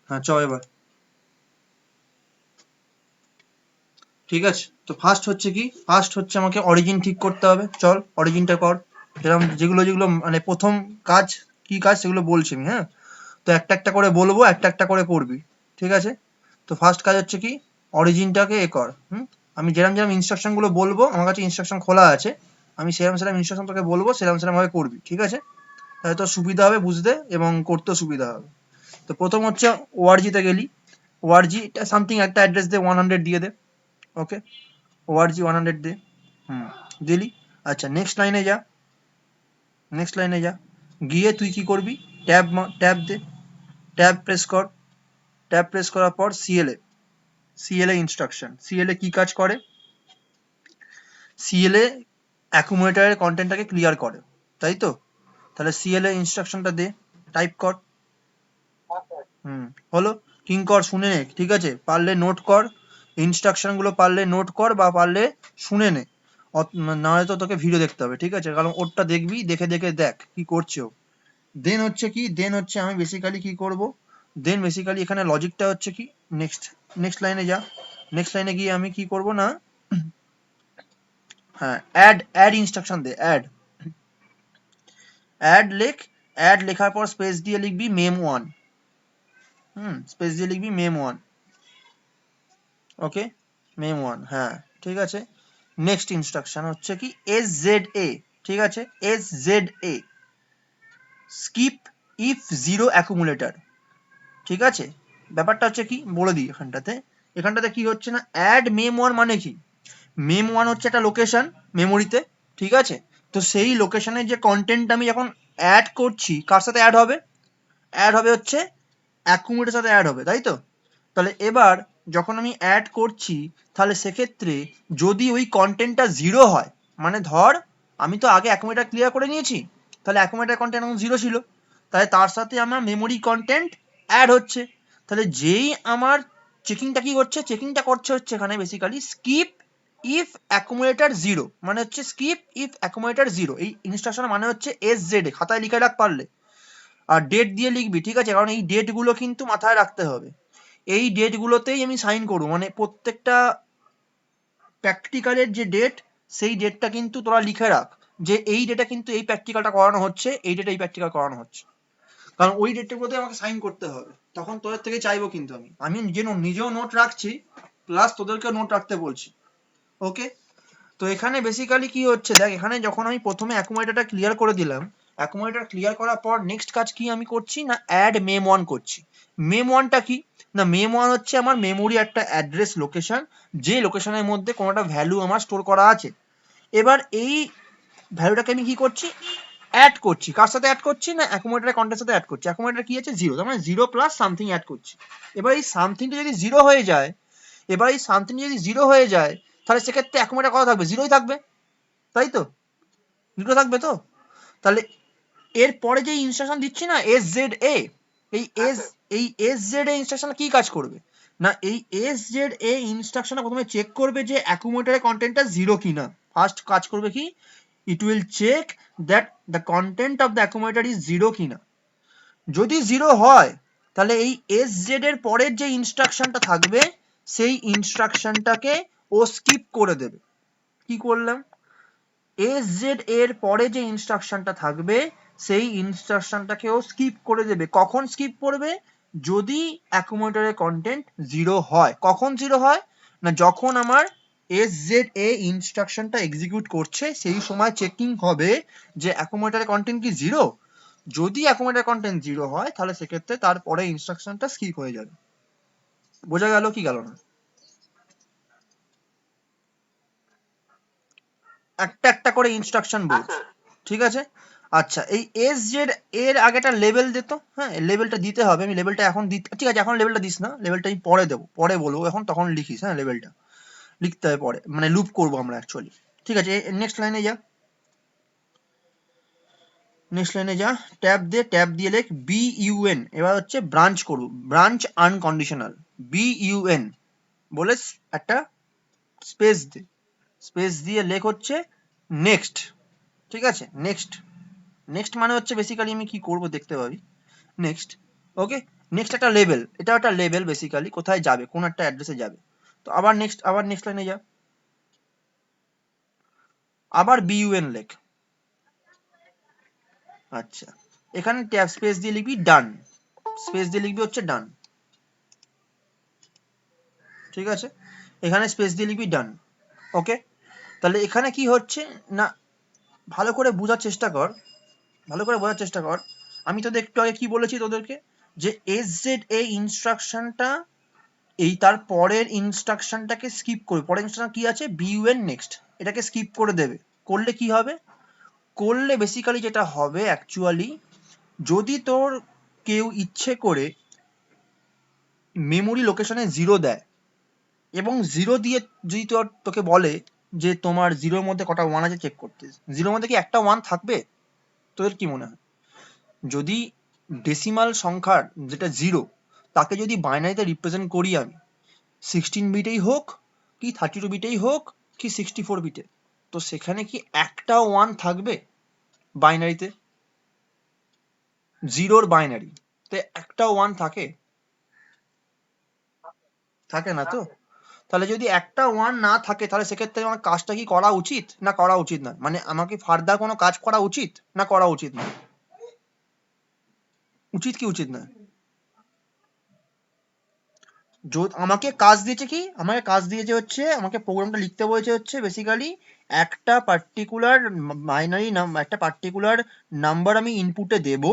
হ্যাঁ চ এবার ঠিক আছে। তো ফার্স্ট হচ্ছে আমাকে অরিজিন ঠিক করতে হবে। চল অরিজিনটা কর। এরকম যেগুলো যেগুলো মানে প্রথম কাজ কি কাজ সেগুলো বলছি আমি, হ্যাঁ। তো একটা একটা করে বলবো, একটা একটা করে করবি, ঠিক আছে। তো ফার্স্ট কাজ হচ্ছে কি, অরিজিনটাকে এ কর। আমি যেরকম যেরকম ইনস্ট্রাকশন গুলো বলবো, আমার কাছে ইনস্ট্রাকশন খোলা আছে, আমি সেরকম সেরকম ইনস্ট্রাকশন তোকে বলবো, সেরকম সেরকম ভাবে করবি, ঠিক আছে। তাহলে তোর সুবিধা হবে বুঝতে এবং করতেও সুবিধা হবে। তো প্রথম হচ্ছে ওআরজি তে গেলি, ওআরজি সামথিং একটা অ্যাড্রেস দে, 100 দিয়ে দে, ওকে। ওআরজি 100 দে, হুম, দিলি। আচ্ছা নেক্সট লাইনে যা, নেক্সট লাইনে যা, গিয়ে তুই কি করবি, ট্যাব ট্যাব দে, ট্যাব প্রেস কর। ট্যাব প্রেস করার পর সিএলএ, সিএলএ ইনস্ট্রাকশন, সিএলএ কি কাজ করে, সিএলএ অ্যাকুমুলেটরের কন্টেন্টটাকে ক্লিয়ার করে, তাই তো। তাহলে সিএলএ ইনস্ট্রাকশনটা দে, টাইপ কর। হুম, হলো। কিঙ্কর শুনে নে, ঠিক আছে, পারলে নোট কর, ইনস্ট্রাকশন গুলো পারলে নোট কর বা পারলে শুনে নে, নাহলে তো তোকে ভিডিও দেখতে হবে, ঠিক আছে, কারণ ওরটা দেখবি, দেখে দেখে দেখ কি করছে ও। দেন হচ্ছে কি, দেন হচ্ছে আমি বেসিক্যালি কি করব, দেন বেসিক্যালি এখানে লজিকটা হচ্ছে কি, নেক্সট, নেক্সট লাইনে যা, নেক্সট লাইনে গিয়ে আমি কি করব না, হ্যাঁ অ্যাড, অ্যাড ইনস্ট্রাকশন দে, অ্যাড, অ্যাড লেখ, অ্যাড লেখার পর স্পেস দিয়ে লিখবি মেম ওয়ান, স্পেস দিয়ে লিখবি মেম ওয়ান, ওকে, মেম ওয়ান, হ্যাঁ, ঠিক আছে। নেক্সট ইনস্ট্রাকশন হচ্ছে কি এস জেড এ, ঠিক আছে, S Z A, skip if zero accumulator, ঠিক আছে। ব্যাপারটা হচ্ছে কি বলে দিই এখানটাতে, এখানটাতে কি হচ্ছে না, অ্যাড মেম ওয়ান মানে কি, মেম ওয়ান হচ্ছে একটা লোকেশন মেমোরিতে, ঠিক আছে। তো সেই লোকেশনের যে কন্টেন্ট আমি যখন অ্যাড করছি, কার সাথে অ্যাড হবে, অ্যাড হবে হচ্ছে অ্যাকুমুলেটরের সাথে অ্যাড হবে, তাই তো। তাহলে এবার যখন আমি অ্যাড করছি, তাহলে সেক্ষেত্রে যদি ওই কন্টেন্টটা জিরো হয়, মানে ধর আমি তো আগে অ্যাকুমুলেটর ক্লিয়ার করে নিয়েছি, তাহলে অ্যাকুমুলেটর কন্টেন্ট এখন জিরো ছিল, তাহলে তার সাথে আমার মেমোরি কন্টেন্ট অ্যাড হচ্ছে। তাহলে যেই আমার চেকিংটা কি হচ্ছে, চেকিংটা করছে হচ্ছে এখানে basically skip if accumulator zero, মানে হচ্ছে স্কিপ ইফ অ্যাকুমুলেটর জিরো, এই ইনস্ট্রাকশন মানে হচ্ছে এস জেড এ, খাতায় লিখে রাখ পারলে, আর ডেট দিয়ে লিখবি, ঠিক আছে, কারণ এই ডেটগুলো কিন্তু মাথায় রাখতে হবে। এই ডেটগুলোতেই আমি সাইন করবো, মানে প্রত্যেকটা প্র্যাকটিক্যালের যে ডেট, সেই ডেটটা কিন্তু তোরা লিখে রাখ, যে এই ডেটে কিন্তু এই প্র্যাকটিক্যালটা করানো হচ্ছে, এই ডেটে এই প্র্যাকটিক্যাল করানো হচ্ছে, কারণ ওই ডেটগুলোতে আমাকে সাইন করতে হবে। তখন তোদের থেকে চাইবো কিন্তু আমি আমি নিজেও নোট রাখছি, প্লাস তোদেরকেও নোট রাখতে বলছি, ওকে। তো এখানে বেসিক্যালি কি হচ্ছে দেখ, এখানে যখন আমি প্রথমে অ্যাকুমুলেটরটা ক্লিয়ার করে দিলাম, অ্যাকুমুলেটর ক্লিয়ার করার পর নেক্সট কাজ কি আমি করছি না, অ্যাড মেম ওয়ান করছি। মেম ওয়ানটা কি না, মেম ওয়ান হচ্ছে আমার মেমোরি একটা অ্যাড্রেস লোকেশন, যে লোকেশনের মধ্যে কোনো একটা ভ্যালু আমার স্টোর করা আছে। এবার এই ভ্যালুটাকে আমি কি করছি, অ্যাড করছি, কার সাথে অ্যাড করছি না, অ্যাকুমুলেটরের কন্টেন্টের সাথে অ্যাড করছি। অ্যাকুমুলেটর কি আছে, জিরো, তার মানে জিরো প্লাস সামথিং অ্যাড করছি। এবার এই সামথিংটা যদি জিরো হয়ে যায়, এবার এই সামথিং যদি জিরো হয়ে যায়, তাহলে সেক্ষেত্রে অ্যাকুমুলেটর কত থাকবে, জিরোই থাকবে, তাই তো, দুটো থাকবে তো। তাহলে এর পরে যে ইনস্ট্রাকশন দিচ্ছি না এস জেড এ, এই এস জেড এ ইনস্ট্রাকশন কি কাজ করবে না, এই এস জেড এ ইনস্ট্রাকশনটা প্রথমে চেক করবে যে অ্যাকুমুলেটরের কন্টেন্টটা জিরো কিনা। ফার্স্ট কাজ করবে কি, it will check that the content of the accumulator is zero কিনা। যদি জিরো হয়, তাহলে এই এস জেড এর পরের যে ইনস্ট্রাকশনটা থাকবে, সেই ইনস্ট্রাকশনটাকে ও স্কিপ করে দেবে। কি করলাম, এস জেড এর পরে যে ইনস্ট্রাকশনটা থাকবে, সেই ইনস্ট্রাকশনটাকেও স্কিপ করে দেবে। কখন স্কিপ করবে, যদি অ্যাকুমুলেটরের কন্টেন্ট জিরো হয়। কখন জিরো হয় না, যখন আমার এস জেড এ ইনস্ট্রাকশনটা এক্সিকিউট করছে, সেই সময় চেকিং হবে যে অ্যাকুমুলেটরের কন্টেন্ট কি জিরো। যদি অ্যাকুমুলেটরের কন্টেন্ট জিরো হয়, তাহলে সেক্ষেত্রে তারপরে ইনস্ট্রাকশনটা স্কিপ হয়ে যাবে। বোঝা গেল কি গেল না, একটা একটা করে ইনস্ট্রাকশন বলছি, ঠিক আছে। আচ্ছা এই এস জেড এর আগে একটা লেভেল দিত, হ্যাঁ লেভেলটা দিতে হবে, আমি লেভেলটা এখন দিতে, ঠিক আছে এখন লেভেলটা দিস না, লেভেলটা আমি পরে দেবো, পরে বলবো, এখন তখন লিখিস, হ্যাঁ লেভেলটা লিখতে হবে পরে, মানে লুপ করবো আমরা অ্যাকচুয়ালি, ঠিক আছে। নেক্সট লাইনে যা, নেক্সট লাইনে যা, ট্যাব দে, ট্যাব দিয়ে লেখ বি ইউএন, এবার হচ্ছে ব্রাঞ্চ করবো, ব্রাঞ্চ আনকন্ডিশনাল, বি ইউএন বলে একটা স্পেস দে, স্পেস দিয়ে লেখ হচ্ছে নেক্সট, ঠিক আছে, নেক্সট, নেক্সট মানে হচ্ছে বেসিক্যালি আমি কি করব দেখতে পাবি, নেক্সট, ওকে। নেক্সট একটা লেভেল, এটা একটা লেভেল বেসিক্যালি কোথায় যাবে, কোন একটা অ্যাড্রেসে যাবে। তো আবার নেক্সট লাইনে যা, আবার বিইউএন লেখ। আচ্ছা, এখানে ট্যাব স্পেস দিয়ে লিখবি ডান, স্পেস দিয়ে লিখবি হচ্ছে ডান, ঠিক আছে, এখানে স্পেস দিয়ে লিখবি ডান। ওকে, তাহলে এখানে কি হচ্ছে না, ভালো করে বোঝার চেষ্টা কর, ভালো করে বোঝার চেষ্টা কর। আমি তোদের একটু আগে কি বলেছি তোদেরকে, যে এসজেড এই ইনস্ট্রাকশনটা এই তার পরের ইনস্ট্রাকশনটাকে স্কিপ করবে। পরের ইনস্ট্রাকশন কি আছে, বিইউএন নেক্সট, এটাকে স্কিপ করে দেবে। করলে কি হবে, করলে বেসিক্যালি যেটা হবে অ্যাকচুয়ালি, যদি তোর কেউ ইচ্ছে করে মেমোরি লোকেশনে 0 দেয় এবং 0 দিয়ে যদি তোকে বলে যে তোমার 0-র মধ্যে কটা 1 আছে চেক করতে, 0-র মধ্যে কি একটা 1 থাকবে? তোদের কি মনে হয়? যদি ডেসিমাল সংখ্যার যেটা 0 তাকে যদি বাইনারিতে রিপ্রেজেন্ট করি আমি, 16 বিটেই হোক কি 32 বিটেই হোক কি 64 বিটে, তো সেখানে কি একটা 1 থাকবে বাইনারিতে? 0-র বাইনারি তে একটা 1 থাকে? থাকে না তো। তাহলে যদি একটা 1 না থাকে তাহলে সেক্ষেত্রে আমার কাজটা কি করা উচিত না করা উচিত না, মানে আমাকে ফার্দার কোনো কাজ করা উচিত না করা উচিত না? উচিত কি উচিত না? আমাকে কাজ দিয়েছে কি, আমাকে কাজ দিয়েছে হচ্ছে, আমাকে প্রোগ্রামটা লিখতে বলেছে হচ্ছে বেসিক্যালি একটা পার্টিকুলার বাইনারি একটা পার্টিকুলার নাম্বার আমি ইনপুটে দেব,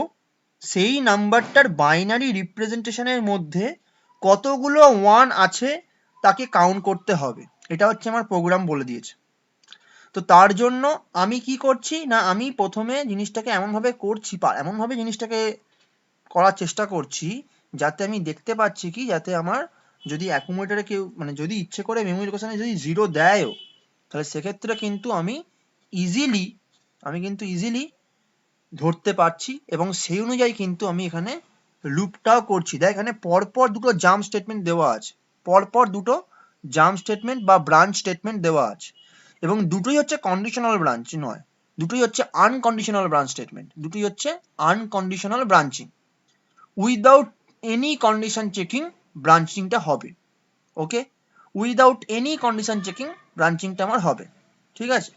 সেই নাম্বারটার বাইনারি রিপ্রেজেন্টেশনের মধ্যে কতগুলো 1 আছে তাকে কাউন্ট করতে হবে। এটা হচ্ছে আমার প্রোগ্রাম বলে দিয়েছে। তো তার জন্য আমি কি করছি না, আমি প্রথমে জিনিসটাকে এমনভাবে করছি, এমনভাবে জিনিসটাকে করার চেষ্টা করছি যাতে আমি দেখতে পাচ্ছি কি, যাতে আমার যদি অ্যাকুমুলেটরে কেউ মানে যদি ইচ্ছে করে মেমোরি লোকেশনে যদি 0 দেয়ও, তাহলে সেক্ষেত্রে কিন্তু আমি কিন্তু ইজিলি ধরতে পারছি এবং সেই অনুযায়ী কিন্তু আমি এখানে লুপটাও করছি। দেখ এখানে পরপর দুটো জাম্প স্টেটমেন্ট দেওয়া আছে, পরপর দুটো জাম্প স্টেটমেন্ট বা ব্রাঞ্চ স্টেটমেন্ট দেওয়া আছে, এবং দুটোই হচ্ছে কন্ডিশনাল ব্রাঞ্চ নয়, দুটোই হচ্ছে আনকন্ডিশনাল ব্রাঞ্চ স্টেটমেন্ট, দুটোই হচ্ছে আনকন্ডিশনাল ব্রাঞ্চিং। উইদাউট এনি কন্ডিশন চেকিং ব্রাঞ্চিংটা হবে। Okay, without any condition checking ব্রাঞ্চিংটা আমার হবে, ঠিক আছে।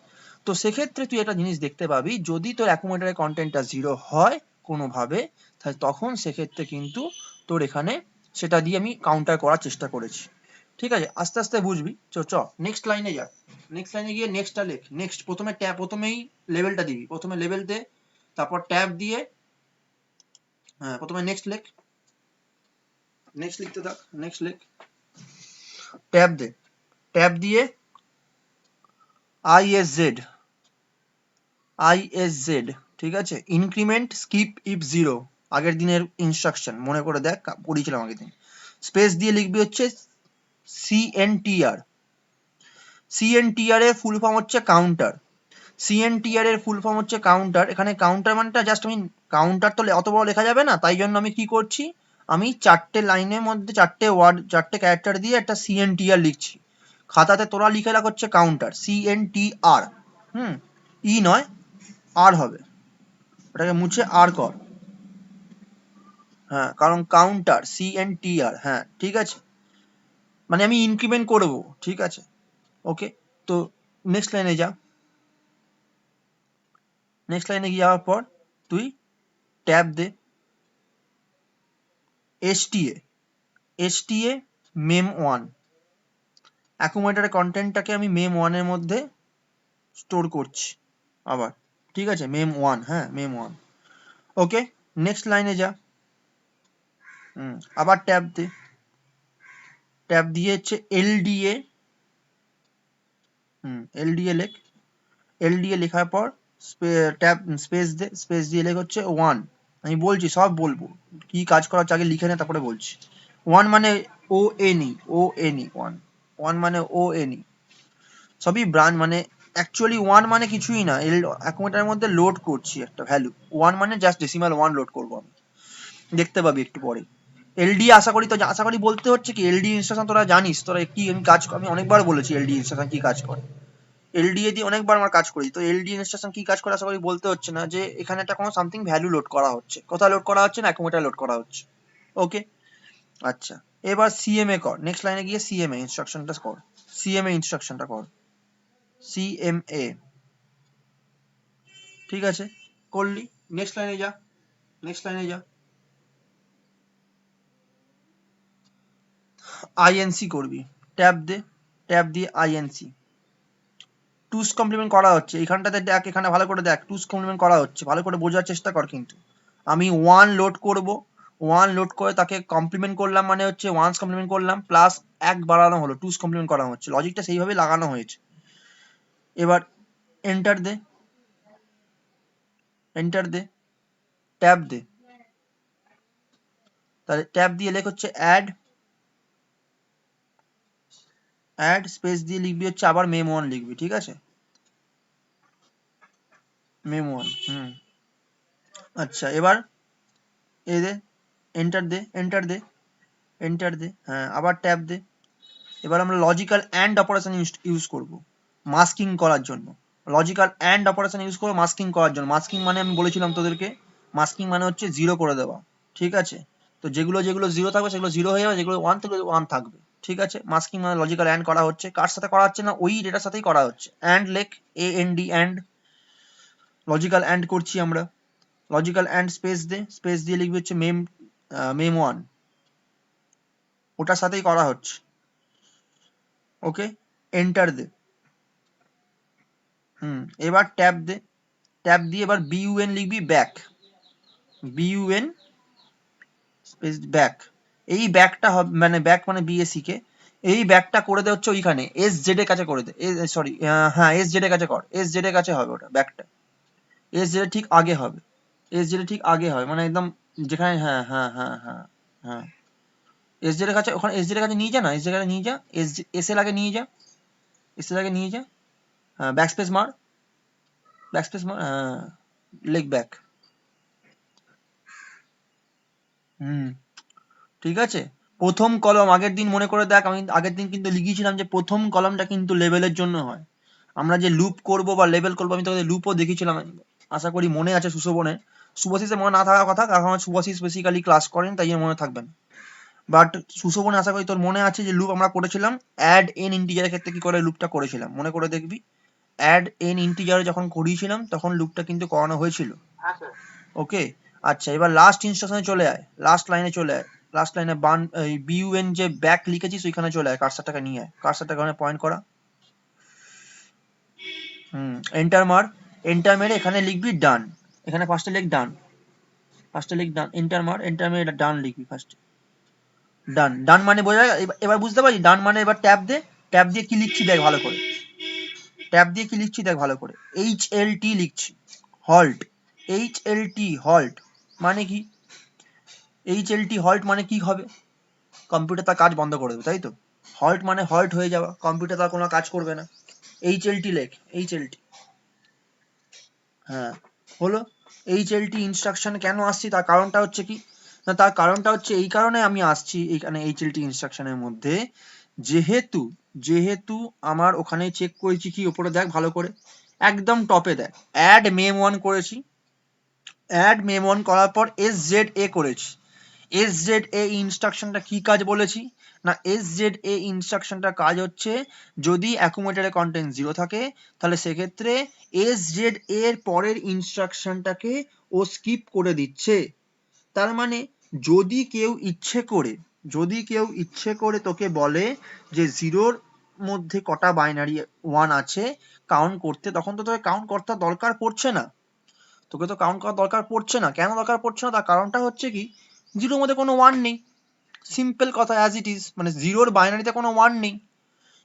তো সেক্ষেত্রে তুই একটা জিনিস দেখতে পাবি, যদি তোর অ্যাকুমুলেটরের কন্টেন্টটা 0 হয় কোনোভাবে, তাহলে তখন সেক্ষেত্রে কিন্তু তোর এখানে সেটা দিয়ে আমি কাউন্টার করার চেষ্টা করেছি, ঠিক আছে। আস্তে আস্তে বুঝবি। নেক্সট লাইনে যা, নেক্সট লাইনে গিয়ে নেক্সটটা লেখ। নেক্সট প্রথমেই লেভেলটা দিবি, প্রথমে লেভেল দে, তারপর ট্যাব দিয়ে, হ্যাঁ প্রথমে নেক্সট লেখ, নেক্সট লিখতে থাক, নেক্সট লেখ, ট্যাব দে, ট্যাব দিয়ে ISZ, ISZ, ঠিক আছে, ইনক্রিমেন্ট স্কিপ ইফ 0, আগের দিনের ইনস্ট্রাকশন মনে করে দেখ, পড়িয়েছিলাম আগের দিন। স্পেস দিয়ে লিখবি হচ্ছে CNTR, CNTR এর ফুল ফর্ম হচ্ছে কাউন্টার, CNTR এর ফুল ফর্ম হচ্ছে কাউন্টার। এখানে কাউন্টার মানটা জাস্ট আমি, কাউন্টার তো অত বড় লেখা যাবে না, তাই জন্য আমি কি করছি, আমি 4টে লাইনের মধ্যে 4টে ওয়ার্ড 4টে ক্যারেক্টার দিয়ে একটা CNTR লিখছি। খাতাতে তোরা লিখে রাখ হচ্ছে কাউন্টার, CNTR, হুম, ই নয় আর হবে, ওটাকে মুছে আর কর, হ্যাঁ কারণ কাউন্টার CNTR, হ্যাঁ ঠিক আছে, মানে আমি ইনক্রিমেন্ট করব, ঠিক আছে। ওকে, তো নেক্সট লাইনে যা, নেক্সট লাইনে গিয়ে যাওয়ার পর তুই ট্যাব দে, STA MEM1, অ্যাকুমুলেটরের কন্টেন্টটাকে আমি MEM1 এর মধ্যে স্টোর করছি আবার, ঠিক আছে, MEM1, হ্যাঁ MEM1। ওকে, নেক্সট লাইনে যা, আবার ট্যাব দে, ট্যাব দিয়ে হচ্ছে LDA, LDA লেখ, LDA লেখার পর ট্যাব স্পেস দে, স্পেস দিয়ে লেখ হচ্ছে 1, আমি বলছি সব বলবো, কি কাজ করা হচ্ছে আগে লিখে নে তারপরে বলছি। 1 মানে ONE, ONE 1, 1 মানে ONE, সবই ব্রাঞ্চ, মানে অ্যাকচুয়ালি 1 মানে কিছুই না, অ্যাকুমুলেটরের মধ্যে লোড করছি একটা ভ্যালু, 1 মানে জাস্ট ডেসিমাল 1 লোড করবো আমি, দেখতে পাবি একটু পরে। এলডি আশা করি বলতে হচ্ছে কি, এলডি ইনস্ট্রাকশন তোরা জানিস, তোরা কি আমি কাজ, আমি অনেকবার বলেছি এলডি ইনস্ট্রাকশন কি কাজ করে, এলডিএ দিয়ে অনেকবার আমার কাজ করেছি, তো এলডি ইনস্ট্রাকশন কি কাজ করে আশা করি বলতে হচ্ছে না, যে এখানে একটা কোনো সামথিং ভ্যালু লোড করা হচ্ছে, কোথায় লোড করা হচ্ছে না, অ্যাকুমুলেটরে লোড করা হচ্ছে। ওকে, আচ্ছা এবার সিএমএ কর, নেক্সট লাইনে গিয়ে সিএমএ ইনস্ট্রাকশনটা কর, সিএমএ ইনস্ট্রাকশনটা কর, সিএমএ, ঠিক আছে করলি, নেক্সট লাইনে যা, নেক্সট লাইনে যা, আইএনসি করবি, ট্যাব দে, ট্যাব দিয়ে আইএনসি, টুস কমপ্লিমেন্ট করা হচ্ছে এইখানটাতে দেখ, এখানে ভালো করে দেখ, টুস কমপ্লিমেন্ট করা হচ্ছে, ভালো করে বোঝার চেষ্টা কর কিন্তু। আমি ওয়ান লোড করব, ওয়ান লোড করে তাকে কমপ্লিমেন্ট করলাম মানে হচ্ছে ওয়ান্স কমপ্লিমেন্ট করলাম প্লাস এক বাড়ানো হলো, টুস কমপ্লিমেন্ট করা হচ্ছে, লজিকটা সেইভাবে লাগানো হয়েছে। এবার এন্টার দে, এন্টার দে, ট্যাব দে, তাহলে ট্যাব দিয়ে লেখ হচ্ছে অ্যাড, অ্যাড স্পেস দিয়ে লিখবি হচ্ছে আবার মেম ওয়ান লিখবি, ঠিক আছে, মেম ওয়ান, আচ্ছা এবার এ দে, এন্টার দে, এন্টার দে, এন্টার দে, হ্যাঁ আবার ট্যাব দে। এবার আমরা লজিক্যাল অ্যান্ড অপারেশন ইউজ করব মাস্কিং করার জন্য, লজিক্যাল অ্যান্ড অপারেশন ইউজ করবো মাস্কিং করার জন্য। মাস্কিং মানে আমি বলেছিলাম তোদেরকে, মাস্কিং মানে হচ্ছে জিরো করে দেওয়া, ঠিক আছে, তো যেগুলো যেগুলো জিরো থাকবে সেগুলো জিরো হয়ে যাবে, যেগুলো ওয়ান থাকবে ওয়ান থাকবে, ঠিক আছে। মাস্কিং মানে লজিক্যাল অ্যান্ড করা হচ্ছে, কার সাথে করা হচ্ছে না, ওই ডেটার সাথেই করা হচ্ছে, অ্যান্ড লেখ A N D and, logical and করছি আমরা, লজিক্যাল অ্যান্ড স্পেস দে, স্পেস দিয়ে লিখবি হচ্ছে মেম, মেম ওয়ান, ওটার সাথেই করা হচ্ছে, ওকে, এন্টার দে, এবার ট্যাব দে, ট্যাব দিয়ে এবার বিইউএন লিখবি ব্যাক, বিইউএন স্পেস ব্যাক, এই ব্যাকটা হবে মানে ব্যাক মানে বিএসসি কে, এই ব্যাকটা করে দে হচ্ছে ওইখানে এস জেড এর কাছে করে দে, সরি হ্যাঁ এস জেড এর কাছে কর, এস জেড এর কাছে হবে ওটা ব্যাকটা, এস জেড এর ঠিক আগে হবে, এস জেড এর ঠিক আগে হবে মানে একদম যেখানে, হ্যাঁ হ্যাঁ হ্যাঁ হ্যাঁ হ্যাঁ, এস জেড এর কাছে, ওখানে এস জেড এর কাছে নিয়ে যা না, এস জেড এর কাছে নিয়ে যা, এস এর আগে নিয়ে যা, এস এর আগে নিয়ে যা, হ্যাঁ ব্যাক স্পেস মার, ব্যাক স্পেস মার, হ্যাঁ লেগ ব্যাক, ঠিক আছে। প্রথম কলম আগের দিন মনে করে দেখ, আমি আগের দিন কিন্তু লিখিয়েছিলাম যে প্রথম কলমটা কিন্তু লেভেলের জন্য হয়, আমরা যে লুপ করব বা লেভেল করবো আমি তোকে লুপও দেখিয়েছিলাম, আশা করি মনে আছে সুশোভনের, শুভাশিসের মনে না থাকার কথা কারণ আমার শুভাশিস বেসিক্যালি ক্লাস করেন তাই মনে থাকবেন, বাট সুশোভনে আশা করি তোর মনে আছে যে লুপ আমরা করেছিলাম অ্যাড এন ইন্টিজারের ক্ষেত্রে কি করে লুপটা করেছিলাম, মনে করে দেখবি, অ্যাড এন ইন্টিজারে যখন করিয়েছিলাম তখন লুপটা কিন্তু করানো হয়েছিল, ওকে। আচ্ছা এবার লাস্ট ইনস্ট্রাকশনে চলে আয়, লাস্ট লাইনে চলে আয়, লাস্ট লাইনে বান বিইউএন যে ব্যাক লিখেছিস ওইখানে চলে আয়, কার্সারটাকে নিয়ে আয়, কার্সারটাকে ওখানে পয়েন্ট করা, এন্টার মার, এন্টার মেরে এখানে লিখবি ডান, এখানে ফার্স্টে লিখ ডান, ফার্স্টে লিখ ডান, এন্টার মার, এন্টার মেরে ডান লিখবি ফার্স্টে, ডান, ডান মানে বোঝা যায়, এবার বুঝতে পারছি ডান মানে, এবার ট্যাব দে, ট্যাব দিয়ে কি লিখছি দেখ ভালো করে, ট্যাব দিয়ে কি লিখছি দেখ ভালো করে, এইচ এল টি লিখছি, হল্ট, এইচ এল টি হল্ট মানে কি, এইচ এল টি হল্ট মানে কি হবে, কম্পিউটার তার কাজ বন্ধ করে দেবে, তাই তো, হল্ট মানে হল্ট হয়ে যাওয়া, কম্পিউটার তার কোনো কাজ করবে না, এইচ এল টি লেখ, এইচ এল টি, হ্যাঁ হলো। এইচ এল টি ইনস্ট্রাকশন কেন আসছি তার কারণটা হচ্ছে কি না, তার কারণটা হচ্ছে এই কারণে আমি আসছি এইখানে এইচ এল টি ইনস্ট্রাকশনের মধ্যে, যেহেতু যেহেতু আমার ওখানে চেক করেছি কি উপরে দেখ ভালো করে, একদম টপে দেখ অ্যাড মেম ওয়ান করেছি, অ্যাড মেম ওয়ান করার পর এস জেড এ করেছি, এস জেড এ ইনস্ট্রাকশনটা কি কাজ বলেছি না, এস জেড এ ইনস্ট্রাকশনটা কাজ হচ্ছে যদি অ্যাকুমুলেটরে কন্টেন্ট জিরো থাকে তাহলে সেক্ষেত্রে এস জেড এর পরের ইনস্ট্রাকশনটাকে ও স্কিপ করে দিচ্ছে, তার মানে যদি কেউ ইচ্ছে করে, যদি কেউ ইচ্ছে করে তোকে বলে যে জিরোর মধ্যে কটা বাইনারি ওয়ান আছে কাউন্ট করতে, তখন তো তোকে কাউন্ট করতে দরকার পড়ছে না, তোকে তো কাউন্ট করার দরকার পড়ছে না, কেন দরকার পড়ছে না তার কারণটা হচ্ছে কি, জিরোর মধ্যে কোনো ওয়ান নেই, সিম্পল কথা অ্যাজ ইট ইজ, মানে জিরোর বাইনারিতে কোনো ওয়ান নেই,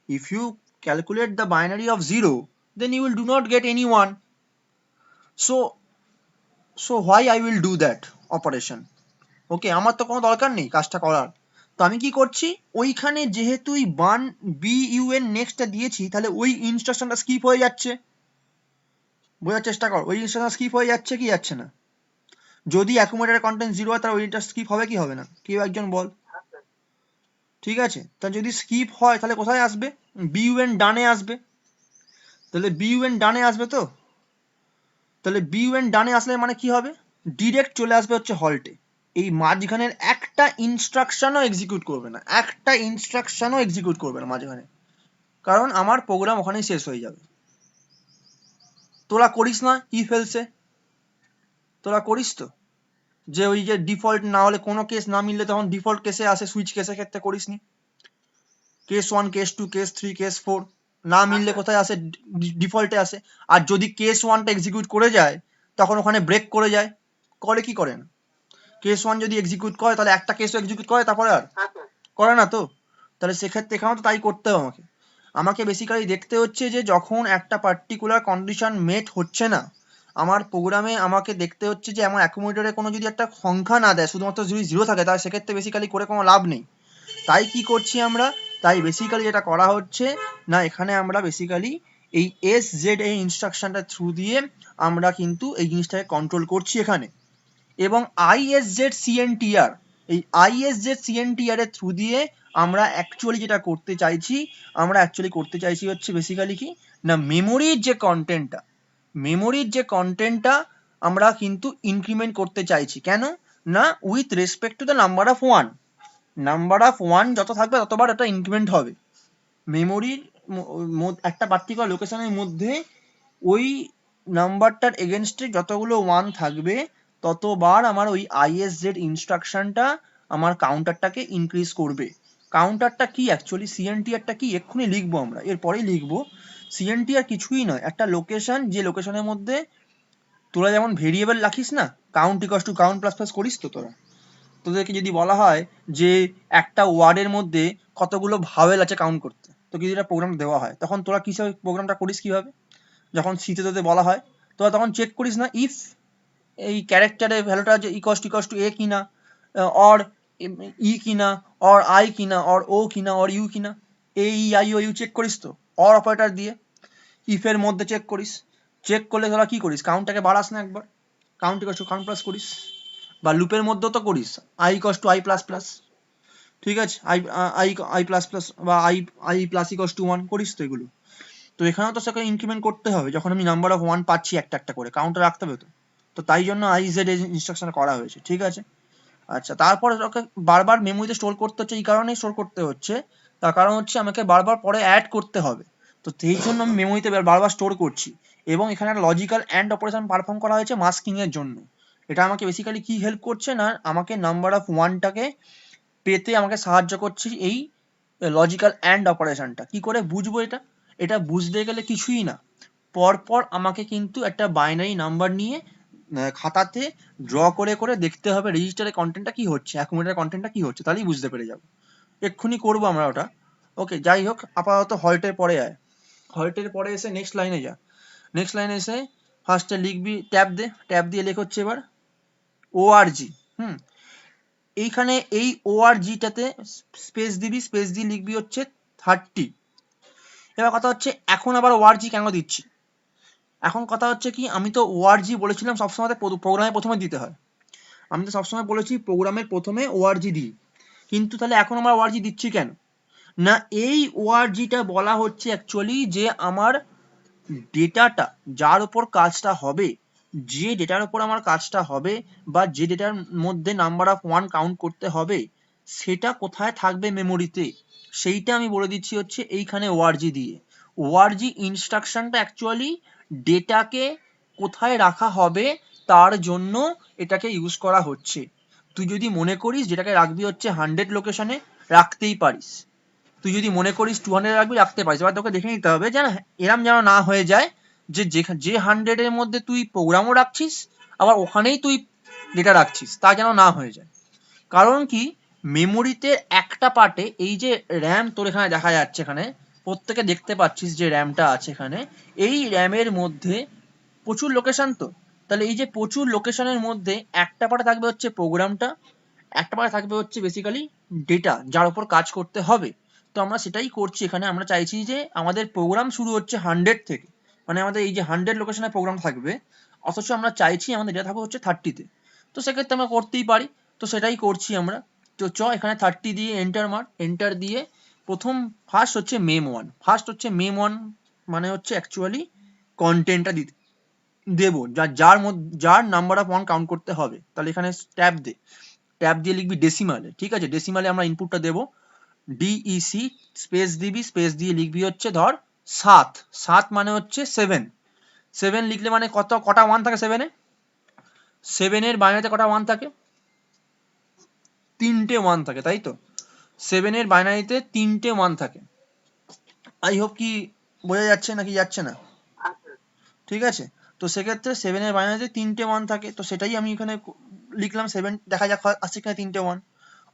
if you calculate the binary of zero then you will do not get any one, so why I will do that operation, ওকে, আমার তো কোনো দরকার নেই কাজটা করার, তো আমি কি করছি ওইখানে যেহেতু বান বি ইউ এন নেক্সটটা দিয়েছি তাহলে ওই ইনস্ট্রাকশনটা স্কিপ হয়ে যাচ্ছে, বোঝার চেষ্টা কর, ওই ইনস্ট্রাকশন স্কিপ হয়ে যাচ্ছে কি যাচ্ছে না, যদি অ্যাকুমুলেটরের কন্টেন্ট জিরো হয় তাহলে ওইটা স্কিপ হবে কি হবে না, কেউ একজন বল, ঠিক আছে, তা যদি স্কিপ হয় তাহলে কোথায় আসবে, বিইউএন ডানে আসবে, তাহলে বিইউএন ডানে আসবে, তো তাহলে বিইউএন ডানে আসলে মানে কি হবে, ডিরেক্ট চলে আসবে হচ্ছে হল্টে, এই মাঝখানের একটা ইনস্ট্রাকশনও এক্সিকিউট করবে না, একটা ইনস্ট্রাকশনও এক্সিকিউট করবে না মাঝখানে, কারণ আমার প্রোগ্রাম ওখানেই শেষ হয়ে যাবে। তোরা করিস না ইফ এলসে? তোরা করিস তো, যে ওই যে ডিফল্ট না হলে কোনো কেস না মিললে তখন ডিফল্ট কেসে আসে, সুইচ কেসের ক্ষেত্রে করিস নি? কেস 1, কেস 2, কেস 3, কেস 4 না মিললে কোথায় আসে? ডিফল্টে আসে। আর যদি কেস 1টা এক্সিকিউট করে যায় তখন ওখানে ব্রেক করে যায়, করে কি করে না? কেস 1 যদি এক্সিকিউট করে তাহলে একটা কেসও এক্সিকিউট করে তারপরে আর করে না তো? তাহলে সেক্ষেত্রে এখানেও তো তাই করতে হবে আমাকে। আমাকে বেসিক্যালি দেখতে হচ্ছে যে যখন একটা পার্টিকুলার কন্ডিশন মেট হচ্ছে না আমার প্রোগ্রামে, আমাকে দেখতে হচ্ছে যে আমার অ্যাকুমুলেটরে কোনো যদি একটা সংখ্যা না দেয়, শুধুমাত্র যদি জিরো থাকে, তাহলে সেক্ষেত্রে বেসিক্যালি করে কোনো লাভ নেই। তাই কি করছি আমরা, তাই বেসিক্যালি যেটা করা হচ্ছে না, এখানে আমরা বেসিক্যালি এই SZ এই ইনস্ট্রাকশনটা থ্রু দিয়ে আমরা কিন্তু এই জিনিসটাকে কন্ট্রোল করছি এখানে। এবং ISZCNTR, এই ISZCNTR এর থ্রু দিয়ে আমরা অ্যাকচুয়ালি যেটা করতে চাইছি, আমরা অ্যাকচুয়ালি করতে চাইছি হচ্ছে বেসিক্যালি কি না, মেমোরির যে কন্টেন্টটা, মেমোরির যে কন্টেন্টটা আমরা কিন্তু ইনক্রিমেন্ট করতে চাইছি। কেন না, with respect to the number of 1, number of 1 যত থাকবে ততবার এটা ইনক্রিমেন্ট হবে। মেমোরির একটা পার্টিকুলার লোকেশনের মধ্যে ওই নাম্বারটার এগেনস্টে যতগুলো 1 থাকবে ততবার আমার ওই ISZ ইনস্ট্রাকশনটা আমার কাউন্টারটাকে ইনক্রিজ করবে। কাউন্টারটা কি অ্যাকচুয়ালি, CNTRটা কি এক্ষুনি লিখবো আমরা, এরপরেই লিখবো। CNTR কিছুই নয়, একটা লোকেশন, যে লোকেশনের মধ্যে তোরা যেমন ভেরিয়েবল রাখিস না, count equals to count plus plus করিস তো তোরা, তোদেরকে যদি বলা হয় যে একটা ওয়ার্ডের মধ্যে কতগুলো ভাওয়েল আছে কাউন্ট করতে, তো যদি এটা প্রোগ্রাম দেওয়া হয় তখন তোরা কিভাবে প্রোগ্রামটা করিস, কিভাবে? যখন সিতে তোদের বলা হয় তোরা তখন চেক করিস না ইফ এই ক্যারেক্টারের ভ্যালুটা যে ইকস টু এ কিনা, অর ই কিনা, অর আই কিনা, অর ও কিনা, অর ইউ কিনা, A E I O U check করিস তো অর অপারেটর দিয়ে। ইফের মধ্যে চেক করিস, চেক করলে তোরা কি করিস, কাউন্টটাকে বাড়াস না একবার, count equals to count plus করিস, বা লুপের মধ্যেও তো করিস I equals to I plus plus, ঠিক আছে, I I I plus plus বা I I plus equals to 1 করিস তো এগুলো। তো এখানেও তো সেখানে ইনক্রিমেন্ট করতে হবে, যখন আমি নাম্বার অফ 1 পাচ্ছি একটা একটা করে কাউন্টার রাখতে হবে তো, তো তাই জন্য IZ ইনস্ট্রাকশন করা হয়েছে, ঠিক আছে। আচ্ছা, তারপরে ওকে বারবার মেমোরিতে স্টোর করতে হচ্ছে, এই কারণেই স্টোর করতে হচ্ছে, তার কারণ হচ্ছে আমাকে বারবার পরে অ্যাড করতে হবে, তো সেই জন্য আমি মেমোরিতে বারবার স্টোর করছি। এবং এখানে একটা লজিক্যাল অ্যান্ড অপারেশন পারফর্ম করা হয়েছে মাস্কিং এর জন্য। এটা আমাকে বেসিক্যালি কি হেল্প করছে না, আমাকে নাম্বার অফ 1টাকে পেতে আমাকে সাহায্য করছে এই লজিক্যাল অ্যান্ড অপারেশনটা। কি করে বুঝবো এটা? এটা বুঝতে গেলে কিছুই না, পরপর আমাকে কিন্তু একটা বাইনারি নাম্বার নিয়ে খাতাতে ড্র করে করে দেখতে হবে রেজিস্টারের কন্টেন্টটা কি হচ্ছে, অ্যাকুমুলেটরের কন্টেন্টটা কি হচ্ছে, তাহলেই বুঝতে পেরে যাবো। এক্ষুনি করবো আমরা ওটা। ওকে, যাই হোক, আপাতত হল্টের পরে আয়, হল্টের পরে এসে নেক্সট লাইনে যা। নেক্সট লাইনে এসে ফার্স্টে লিখবি, ট্যাব দে, ট্যাব দিয়ে লেখ হচ্ছে এবার ORG। এইখানে এই ORGটাতে স্পেস দিবি, স্পেস দিয়ে লিখবি হচ্ছে 30। এবার কথা হচ্ছে এখন আবার ORG কেন দিচ্ছি, এখন কথা হচ্ছে কি, আমি তো ORG বলেছিলাম সবসময় প্রোগ্রামের প্রথমে দিতে হয়, আমি তো সবসময় বলেছি প্রোগ্রামের প্রথমে ORG দিই, কিন্তু তাহলে এখন আমরা ORG দিচ্ছি কেন না, এই ORGটা বলা হচ্ছে অ্যাকচুয়ালি যে আমার ডেটাটা যার উপর কাজটা হবে, যে ডেটার উপর আমার কাজটা হবে বা যে ডেটার মধ্যে নাম্বার অফ 1 কাউন্ট করতে হবে সেটা কোথায় থাকবে মেমোরিতে, সেইটা আমি বলে দিচ্ছি হচ্ছে এইখানে ORG দিয়ে। ORG ইনস্ট্রাকশনটা অ্যাকচুয়ালি ডেটাকে কোথায় রাখা হবে তার জন্য এটাকে ইউজ করা হচ্ছে। তুই যদি মনে করিস যেটাকে রাখবি হচ্ছে 100 লোকেশনে, রাখতেই পারিস। তুই যদি মনে করিস 200 রাখবি, রাখতে পারিস। এবার তোকে দেখে নিতে হবে যেন এরম যেন না হয়ে যায় যে যে 100 এর মধ্যে তুই প্রোগ্রামও রাখছিস আবার ওখানেই তুই ডেটা রাখছিস, তা যেন না হয়ে যায়। কারণ কি, মেমোরিতে একটা পার্টে এই যে র্যাম তোর এখানে দেখা যাচ্ছে, এখানে প্রত্যেকে দেখতে পাচ্ছিস যে র্যামটা আছে এখানে, এই র্যামের মধ্যে প্রচুর লোকেশন, তো তাহলে এই যে প্রচুর লোকেশনের মধ্যে একটা পার্টে থাকবে হচ্ছে প্রোগ্রামটা, একটা পার্টে থাকবে হচ্ছে বেসিক্যালি ডেটা যার উপর কাজ করতে হবে। তো আমরা সেটাই করছি এখানে, আমরা চাইছি যে আমাদের প্রোগ্রাম শুরু হচ্ছে 100 থেকে, মানে আমাদের এই যে 100 লোকেশনের প্রোগ্রাম থাকবে, অথচ আমরা চাইছি আমাদের ডেটা থাকবে হচ্ছে 30-তে। তো সেক্ষেত্রে আমরা করতেই পারি, তো সেটাই করছি আমরা। তো এখানে 30 দিয়ে এন্টার মার, এন্টার দিয়ে প্রথম ফার্স্ট হচ্ছে মেম1, ফার্স্ট হচ্ছে মেম1 মানে হচ্ছে অ্যাকচুয়ালি কন্টেন্টটা দিতে দেবো যার নাম্বার অফ 1 কাউন্ট করতে হবে, তাহলে এখানে ট্যাব দে, ট্যাব দিয়ে লিখবি ডেসিমালে, ঠিক আছে? ডেসিমালে আমরা ইনপুটটা দেবো, ডিইসি স্পেস দিবি, স্পেস দিয়ে লিখবি হচ্ছে ধর 7, 7 মানে হচ্ছে 7, 7 লিখলে মানে কটা ওয়ান থাকে 7-এ? 7-এর বাইনারিতে কটা ওয়ান থাকে? 3টে ওয়ান থাকে, তাই তো? 7-এর বাইনারিতে 3টে ওয়ান থাকে। আই হোপ কি বোঝা যাচ্ছে নাকি যাচ্ছে না? ঠিক আছে, তো সেক্ষেত্রে 7-এর বাইনারিতে 3টে ওয়ান থাকে, তো সেটাই আমি এখানে লিখলাম 7, দেখা যাক আসছে কিনা 3টে ওয়ান।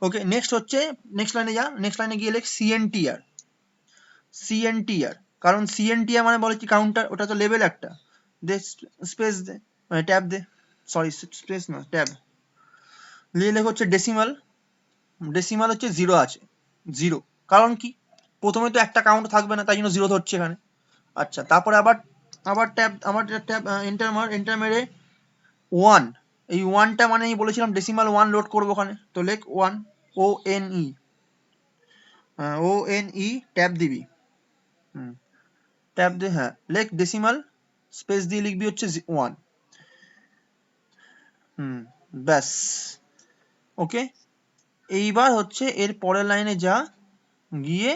ওকে, নেক্সট হচ্ছে, নেক্সট লাইনে যা, নেক্সট লাইনে গিয়ে লেখ সিএনটিআর, সিএনটিআর, কারণ সিএনটিআর মানে বলে কি কাউন্টার, ওটা তো লেভেল একটা, দে স্পেস দে, মানে ট্যাব দে, সরি স্পেস না ট্যাব, লিয়ে লেখ হচ্ছে ডেসিমাল, ডেসিমাল হচ্ছে 0 আছে, 0, কারণ কি প্রথমে তো একটা কাউন্ট থাকবে না, তাই জন্য 0 ধরছে এখানে। আচ্ছা, তারপরে আবার ট্যাব, ট্যাব এন্টার মেরে 1, এই 1টা মানে আমি বলেছিলাম ডেসিমাল 1 লোড করবো ওখানে, তো লেখ 1, ও এন ই, ট্যাব দিবি, ট্যাব দে, হ্যাঁ লেখ ডেসিমাল, স্পেস দিয়ে লিখবি হচ্ছে 1, ব্যাস। ওকে, এইবার হচ্ছে এর পরের লাইনে যা, গিয়ে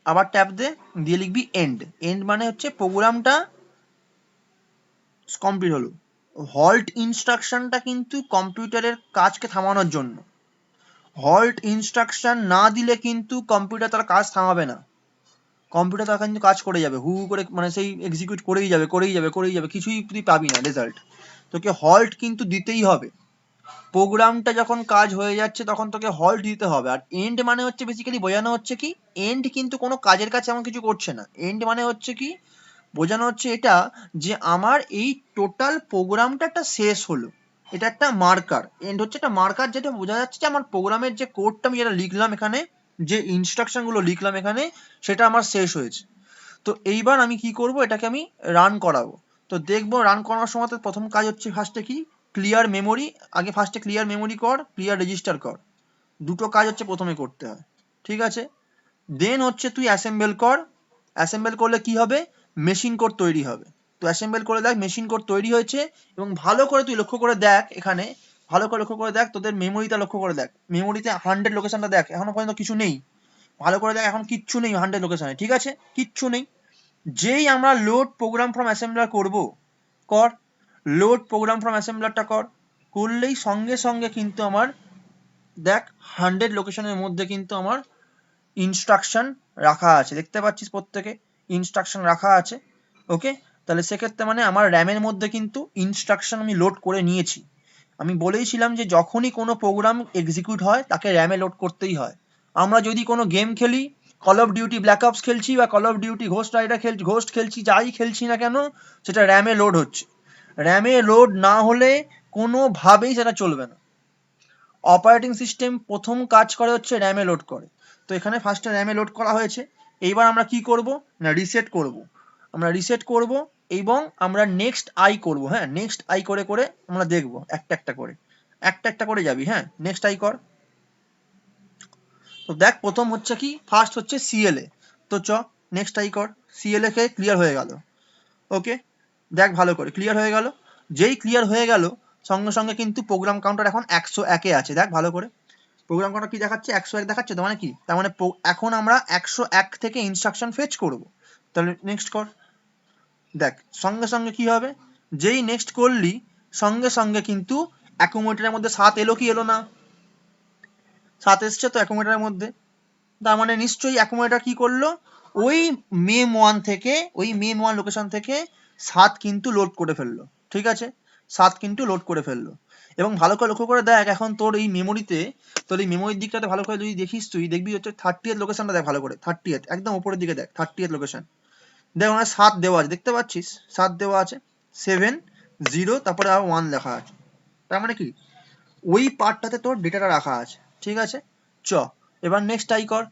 আবার ট্যাব দে, দিয়ে লিখবি এন্ড, এন্ড মানে হচ্ছে প্রোগ্রামটা কমপ্লিট হলো। হল্ট ইনস্ট্রাকশনটা কিন্তু কম্পিউটারের কাজকে থামানোর জন্য, হল্ট ইনস্ট্রাকশন না দিলে কিন্তু কম্পিউটার তার কাজ থামাবে না, কম্পিউটার তার কিন্তু কাজ করে যাবে, হু হু করে, মানে সেই এক্সিকিউট করেই যাবে করেই যাবে করেই যাবে, কিছুই তুই পাবি না রেজাল্ট, তোকে হল্ট কিন্তু দিতেই হবে। প্রোগ্রামটা যখন কাজ হয়ে যাচ্ছে তখন তোকে হল্ট দিতে হবে। আর এন্ড মানে হচ্ছে বেসিক্যালি বোঝানো হচ্ছে কি, এন্ড কিন্তু কোনো কাজের কাছে এমন কিছু করছে না, এন্ড মানে হচ্ছে কি, বোঝানো হচ্ছে এটা যে আমার এই টোটাল প্রোগ্রামটা একটা শেষ হলো, এটা একটা মার্কার, এন্ড হচ্ছে একটা মার্কার, যেটা বোঝা যাচ্ছে যে আমার প্রোগ্রামের যে কোডটা আমি যেটা লিখলাম এখানে, যে ইনস্ট্রাকশন গুলো লিখলাম এখানে, সেটা আমার শেষ হয়েছে। তো এইবার আমি কি করব, এটাকে আমি রান করাবো। তো দেখবো রান করানোর সময় তো প্রথম কাজ হচ্ছে ফার্স্টে কি, ক্লিয়ার মেমোরি, আগে ফার্স্টে ক্লিয়ার মেমোরি কর, ক্লিয়ার রেজিস্টার কর, দুটো কাজ হচ্ছে প্রথমে করতে হয়, ঠিক আছে? দেন হচ্ছে তুই অ্যাসেম্বল কর, অ্যাসেম্বল করলে কি হবে, মেশিন কোড তৈরি হবে। তো অ্যাসেম্বল করে দেখ মেশিন কোড তৈরি হয়েছে, এবং ভালো করে তুই লক্ষ্য করে দেখ এখানে, ভালো করে লক্ষ্য করে দেখ, তোদের মেমোরিটা লক্ষ্য করে দেখ, মেমোরিতে 100 লোকেশনটা দেখ, এখনো পর্যন্ত কিছু নেই, ভালো করে দেখ, এখন কিচ্ছু নেই 100 লোকেশনে, ঠিক আছে, কিচ্ছু নেই। যেই আমরা লোড প্রোগ্রাম ফ্রম অ্যাসেম্বলার করব, কর, লোড প্রোগ্রাম ফ্রম অ্যাসেম্বলারটা কর, করলেই সঙ্গে সঙ্গে কিন্তু আমার দেখ 100 লোকেশনের মধ্যে কিন্তু আমার ইনস্ট্রাকশন রাখা আছে, দেখতে পাচ্ছিস প্রত্যেকে ইনস্ট্রাকশন রাখা আছে। ওকে, তাহলে সেক্ষেত্রে মানে আমার র্যামের মধ্যে কিন্তু ইনস্ট্রাকশন আমি লোড করে নিয়েছি। আমি বলেইছিলাম যে যখনই কোনো প্রোগ্রাম এক্সিকিউট হয় তাকে র্যামে লোড করতেই হয়। আমরা যদি কোনো গেম খেলি, Call of Duty Black Ops খেলছি বা Call of Duty Ghost Rider খেলছি, ঘোস্ট খেলছি, যাই খেলছি না কেন, সেটা র্যামে লোড হচ্ছে, র্যামে লোড না হলে কোনোভাবেই সেটা চলবে না। অপারেটিং সিস্টেম প্রথম কাজ করে হচ্ছে র্যামে লোড করে, তো এখানে ফার্স্টে র্যামে লোড করা হয়েছে। এইবার আমরা কি করব না, রিসেট করব, আমরা রিসেট করব, এবং আমরা নেক্সট আই করব, হ্যাঁ নেক্সট আই করে করে আমরা দেখব একটা একটা করে, একটা একটা করে যাবি, হ্যাঁ নেক্সট আই কর। তো দেখ প্রথম হচ্ছে কি, ফার্স্ট হচ্ছে সিএলএ, তো চ নেক্সট আই কর, সিএলএ কে ক্লিয়ার হয়ে গেল। ওকে, দেখ ভালো করে ক্লিয়ার হয়ে গেল, যেই ক্লিয়ার হয়ে গেল সঙ্গে সঙ্গে কিন্তু প্রোগ্রাম কাউন্টার এখন 101-এ আছে, দেখ ভালো করে প্রোগ্রাম কাউন্টার কি দেখাচ্ছে, 101 দেখাচ্ছে, তো মানে কি, তার মানে এখন আমরা 101 থেকে ইনস্ট্রাকশন ফেচ করব। তাহলে নেক্সট কর, দেখ সঙ্গে সঙ্গে কি হবে, যেই নেক্সট করলি সঙ্গে সঙ্গে কিন্তু অ্যাকুমুলেটরের মধ্যে 7 এলো কি এলো না, 7 এসছে তো অ্যাকুমুলেটরের মধ্যে, তার মানে নিশ্চয়ই অ্যাকুমুলেটর কি করলো, ওই মেম ওয়ান থেকে, ওই মেম ওয়ান লোকেশন থেকে 7 কিন্তু লোড করে ফেললো, ঠিক আছে, 7 কিন্তু লোড করে ফেললো। এবং ভালো করে লক্ষ্য করে দেখ, এখন তোর এই মেমোরিতে, তোর এই মেমোরির দিকটাতে ভালো করে যদি দেখিস, তুই দেখবি হচ্ছে 30th লোকেশনটা দেখ ভালো করে, 30th একদম উপরের দিকে দেখ, 30th লোকেশন দেখ, ওখানে 7 দেওয়া আছে, দেখতে পাচ্ছিস 7 দেওয়া আছে, 7 0 তারপরে আর 1 লেখা আছে, তার মানে কি ওই পার্টটাতে তোর ডেটাটা রাখা আছে, ঠিক আছে। চ এবার নেক্সট আই কর,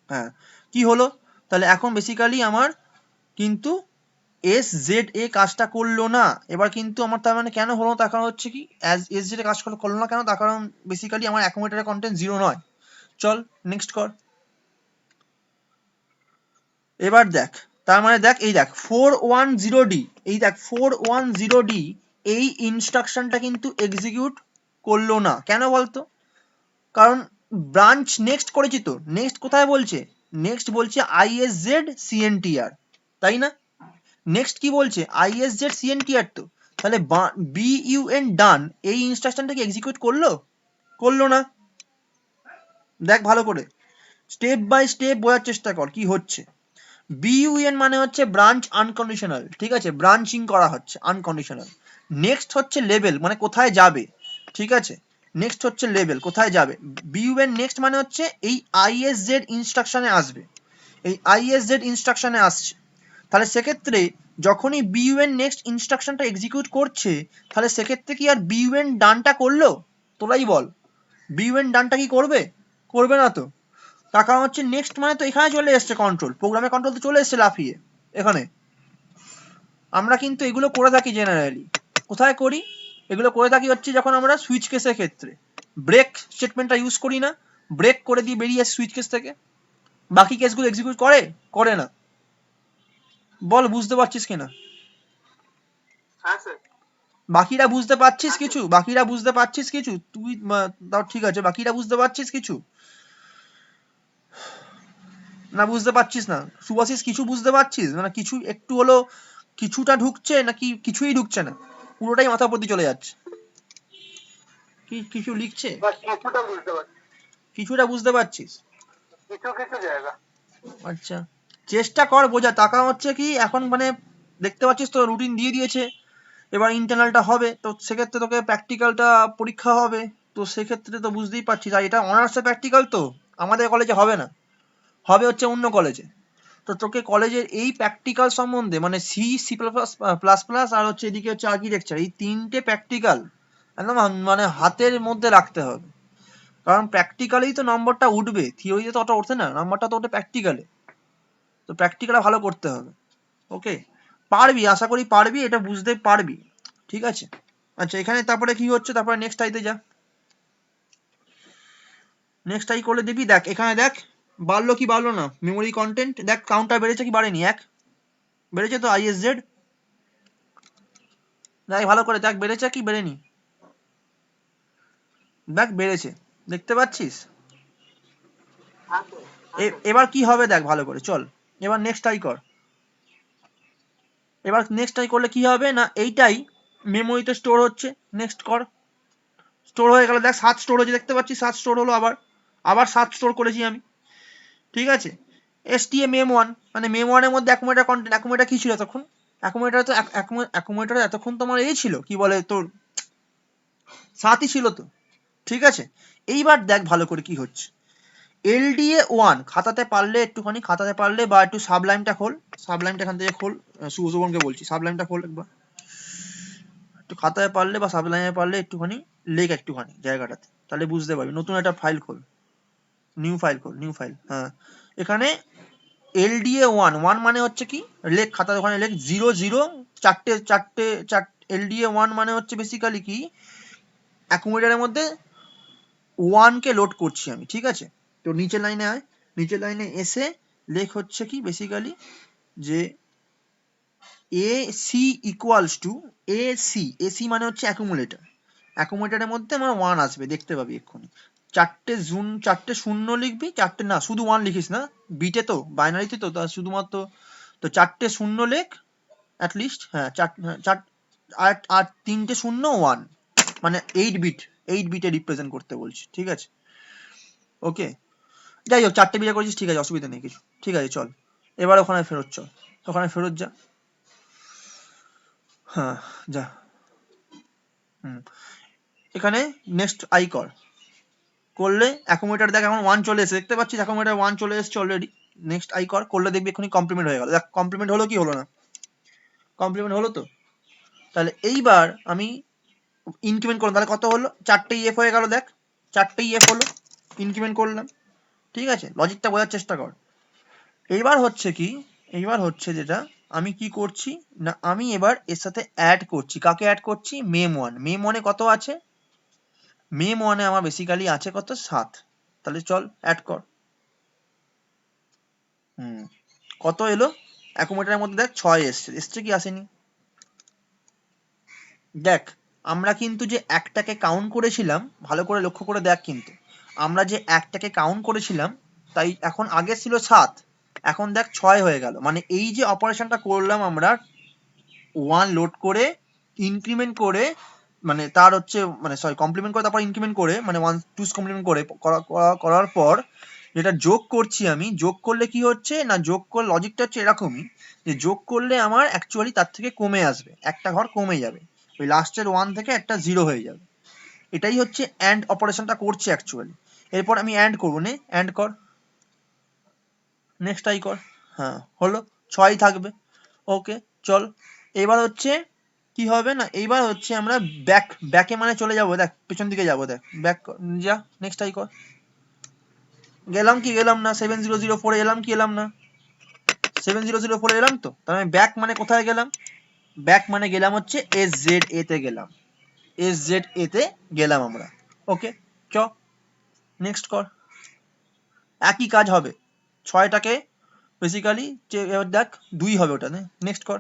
হ্যাঁ কি হলো, তাহলে এখন বেসিক্যালি আমার কিন্তু এস-জেড-এ কাজটা করলো না, এবার কিন্তু আমার তার মানে কেন হলো, তার কারণ হচ্ছে কি, এস-জেড-এ কাজ করলো না কেন, তার কারণ বেসিক্যালি আমার অ্যাকুমুলেটরের কন্টেন্ট 0 নয়। চল নেক্সট কর, এবার দেখ, তার মানে দেখ এই দেখ 410D, এই দেখ 410D এই ইনস্ট্রাকশনটা কিন্তু এক্সিকিউট করলো না, কেন বলতো? কারণ ব্রাঞ্চ নেক্সট করেছি তো, নেক্সট কোথায় বলছে? নেক্সট বলছে ISZ CNTR, তাই না? নেক্সট কি বলছে? ISZ CNTR তো, তাহলে BUN ডান এই ইনস্ট্রাকশনটাকে এক্সিকিউট করলো? করলো না। দেখ ভালো করে, স্টেপ বাই স্টেপ বোঝার চেষ্টা কর কি হচ্ছে। BUN মানে হচ্ছে ব্রাঞ্চ আনকন্ডিশনাল, ঠিক আছে, ব্রাঞ্চিং করা হচ্ছে আনকন্ডিশনাল। নেক্সট হচ্ছে লেভেল, মানে কোথায় যাবে, ঠিক আছে, নেক্সট হচ্ছে লেভেল, কোথায় যাবে। BUN নেক্সট মানে হচ্ছে এই ISZ ইনস্ট্রাকশনে আসবে, এই ISZ ইনস্ট্রাকশনে আসছে। তাহলে সেক্ষেত্রে যখনই BUN নেক্সট ইনস্ট্রাকশনটা এক্সিকিউট করছে, তাহলে সেক্ষেত্রে কি আর BUN ডানটা করলো? তোরাই বল, BUN ডানটা কি করবে? করবে না তো। তার কারণ হচ্ছে নেক্সট মানে তো এখানে চলে এসছে কন্ট্রোল, প্রোগ্রামের কন্ট্রোল তো চলে এসছে লাফিয়ে এখানে। আমরা কিন্তু এগুলো করে থাকি জেনারেলি, কোথায় করি? এগুলো করে থাকি হচ্ছে যখন আমরা সুইচ কেসের ক্ষেত্রে ব্রেক স্টেটমেন্টটা ইউজ করি না, ব্রেক করে দিয়ে বেরিয়ে আসি সুইচ কেস থেকে, বাকি কেসগুলো এক্সিকিউট করে? করে না। বল বুঝতে পারছিস কিনা? হ্যাঁ স্যার। বাকিরা বুঝতে পারছিস কিছু? বাকিরা বুঝতে পারছিস কিছু? তুই তাও ঠিক আছে, বাকিরা বুঝতে পারছিস কিছু? না বুঝতে পারছিস না? সুভাষিস কিছু বুঝতে পারছিস? মানে কিছু একটু হলো কিছুটা ঢুকছে নাকি কিছুই ঢুকছে না, পুরোটাই মাথা প্রতি চলে যাচ্ছে? কি কিছু লিখছে? কিছুটা বুঝতে পারছি, কিছুটা বুঝতে পারছিস? কিছু কিছু জায়গা। আচ্ছা, চেষ্টা কর বোঝা। টাকা হচ্ছে কি এখন মানে দেখতে পাচ্ছিস তো রুটিন দিয়ে দিয়েছে, এবার ইন্টারনালটা হবে, তো সেক্ষেত্রে তোকে প্র্যাকটিক্যালটা পরীক্ষা হবে, তো সেক্ষেত্রে তো বুঝতেই পারছিস। আর এটা অনার্সের প্র্যাকটিক্যাল তো, আমাদের কলেজে হবে না, হবে হচ্ছে অন্য কলেজে। তো তোকে কলেজের এই প্র্যাকটিক্যাল সম্বন্ধে মানে C++, আর হচ্ছে এদিকে হচ্ছে আর্কিটেকচার, এই তিনটে প্র্যাকটিক্যাল একদম মানে হাতের মধ্যে রাখতে হবে। কারণ প্র্যাকটিক্যালেই তো নম্বরটা উঠবে, থিওরিতে তো অত ওঠে না, নম্বরটা তো ওঠে প্র্যাকটিক্যালে। তো প্র্যাকটিক্যালটা ভালো করতে হবে। ওকে, পারবি, আশা করি পারবি, এটা বুঝতে পারবি, ঠিক আছে। আচ্ছা, এখানে তারপরে কি হচ্ছে, তারপরে নেক্সট আইতে যা। নেক্সট আই করলে দেখবি, দেখ এখানে দেখ বাড়লো কি বাড়লো না মেমোরি কন্টেন্ট, দেখ কাউন্টার বেড়েছে কি বাড়েনি? এক বেড়েছে তো ISZ, দেখ ভালো করে দেখ বেড়েছে কি বেড়েনি? দেখ বেড়েছে, দেখতে পাচ্ছিস? এবার কি হবে দেখ ভালো করে, চল এবার নেক্সট ট্রাই কর। এবার নেক্সট ট্রাই করলে কি হবে না, এইটাই মেমোরিতে স্টোর হচ্ছে। নেক্সট কর, স্টোর হয়ে গেল, দেখ 7 স্টোর হয়েছে, দেখতে পাচ্ছিস 7 স্টোর হলো, আবার আবার 7 স্টোর করেছি আমি, ঠিক আছে। STM-M1 মানে মেম1 এর মধ্যে অ্যাকুমুলেটর কন্টেন্ট, অ্যাকুমুলেটর কি ছিল তখন? অ্যাকুমুলেটর তো অ্যাকুমুলেটর এতক্ষণ তোমার এই ছিল কি বলে তোর 7ই ছিল তো, ঠিক আছে। এইবার দেখ ভালো করে কি হচ্ছে। LDA1 খাতাতে পারলে একটুখানি, খাতাতে পারলে বা একটু সাবলাইমটা খোল, সাবলাইমটা এখান থেকে খোল, সুশোভনকে বলছি সাবলাইমটা খোল একবার, একটু খাতায় পারলে বা সাবলাইমে পারলে একটুখানি লেখ একটুখানি জায়গাটাতে, তাহলে বুঝতে পারবি। নতুন একটা ফাইল খোল, নিউ ফাইল খোল, নিউ ফাইল, হ্যাঁ। এখানে LDA1 মানে হচ্ছে কি, লেখ খাতার ওখানে লেখ 00 চারটে চারটে LDA1 মানে হচ্ছে বেসিক্যালি কি, অ্যাকুমুলেটরের মধ্যে 1 কে লোড করছি আমি, ঠিক আছে। তো নিচের লাইনে আয়, নিচের লাইনে এসে লেখ হচ্ছে কি বেসিক্যালি যে AC ইকুয়ালস টু AC মানে হচ্ছে অ্যাকুমুলেটর, অ্যাকুমুলেটরের মধ্যে আমার 1 আসবে, দেখতে পাবি এক্ষুনি। চারটে শূন্য লিখবি, চারটে না শুধু 1 লিখিস না, বিটে তো বাইনারিতে তো শুধুমাত্র, তো চারটে শূন্য লেখ অ্যাটলিস্ট, হ্যাঁ চার, আর তিনটে শূন্য 1, মানে 8 বিটে রিপ্রেজেন্ট করতে বলছি, ঠিক আছে। ওকে, যাই হোক 4টে বিটে করেছিস, ঠিক আছে, অসুবিধা নেই কিছু, ঠিক আছে চল। এবার ওখানে ফেরত চল, ওখানে ফেরত যা, হ্যাঁ যা। এখানে নেক্সট আই কর, করলে অ্যাকুমুলেটর দেখ এখন 1 চলে এসেছে, দেখতে পাচ্ছিস অ্যাকুমুলেটর 1 চলে এসেছে অলরেডি। নেক্সট আই কর, করলে দেখবি এক্ষুনি কমপ্লিমেন্ট হয়ে গেল, দেখ কমপ্লিমেন্ট হলো কি হলো না? কমপ্লিমেন্ট হলো তো। তাহলে এইবার আমি ইনক্রিমেন্ট করলাম, তাহলে কত হলো? 4টে EF হয়ে গেল, দেখ 4টে EF হলো, ইনক্রিমেন্ট করলাম, ঠিক আছে। লজিকটা বোঝার চেষ্টা কর। এইবার হচ্ছে কি, এইবার হচ্ছে যেটা আমি কি করছি না, আমি এবার এর সাথে অ্যাড করছি, কাকে অ্যাড করছি? মেম1, মেম1 এ কত আছে? মেম1 এ আমার বেসিক্যালি আছে কত? 7। তাহলে চল অ্যাড কর। কত এলো অ্যাকুমুলেটরের মধ্যে? দেখ 6 এসছে, এসছে কি আসেনি? দেখ আমরা কিন্তু যে একটাকে কাউন্ট করেছিলাম, ভালো করে লক্ষ্য করে দেখ কিন্তু, আমরা যে একটাকে কাউন্ট করেছিলাম, তাই এখন আগে ছিল 7, এখন দেখ 6 হয়ে গেল। মানে এই যে অপারেশনটা করলাম আমরা 1 লোড করে ইনক্রিমেন্ট করে, মানে তার হচ্ছে মানে সরি কমপ্লিমেন্ট করে তারপর ইনক্রিমেন্ট করে, মানে 1 2 কমপ্লিমেন্ট করে করার পর যেটা যোগ করছি আমি, যোগ করলে কি হচ্ছে না, যোগ করলে লজিকটা হচ্ছে এরকমই যে যোগ করলে আমার অ্যাকচুয়ালি তার থেকে কমে আসবে, একটা ঘর কমে যাবে, ওই লাস্টের 1 থেকে একটা 0 হয়ে যাবে। এটাই হচ্ছে অ্যান্ড অপারেশনটা করছে অ্যাকচুয়ালি। এরপর আমি অ্যান্ড করবো, নে অ্যান্ড কর, নেক্সট আই কর, হ্যাঁ হলো 6 থাকবে। ওকে চল, এবার হচ্ছে কি হবে না, এইবার হচ্ছে আমরা ব্যাকে মানে চলে যাবো, দেখ পেছন দিকে যাবো, দেখ ব্যাক যা, নেক্সট আই কর, গেলাম কি গেলাম না, 7004 এলাম কি এলাম না, 7004 এলাম তো, তাহলে আমি ব্যাক মানে কোথায় গেলাম, ব্যাক মানে গেলাম হচ্ছে SZA তে গেলাম, SZA তে গেলাম আমরা। ওকে চ নেক্সট কর, একই কাজ হবে, 6টাকে বেসিক্যালি এবার দেখ 2 হবে ওটা, নেক্সট কর,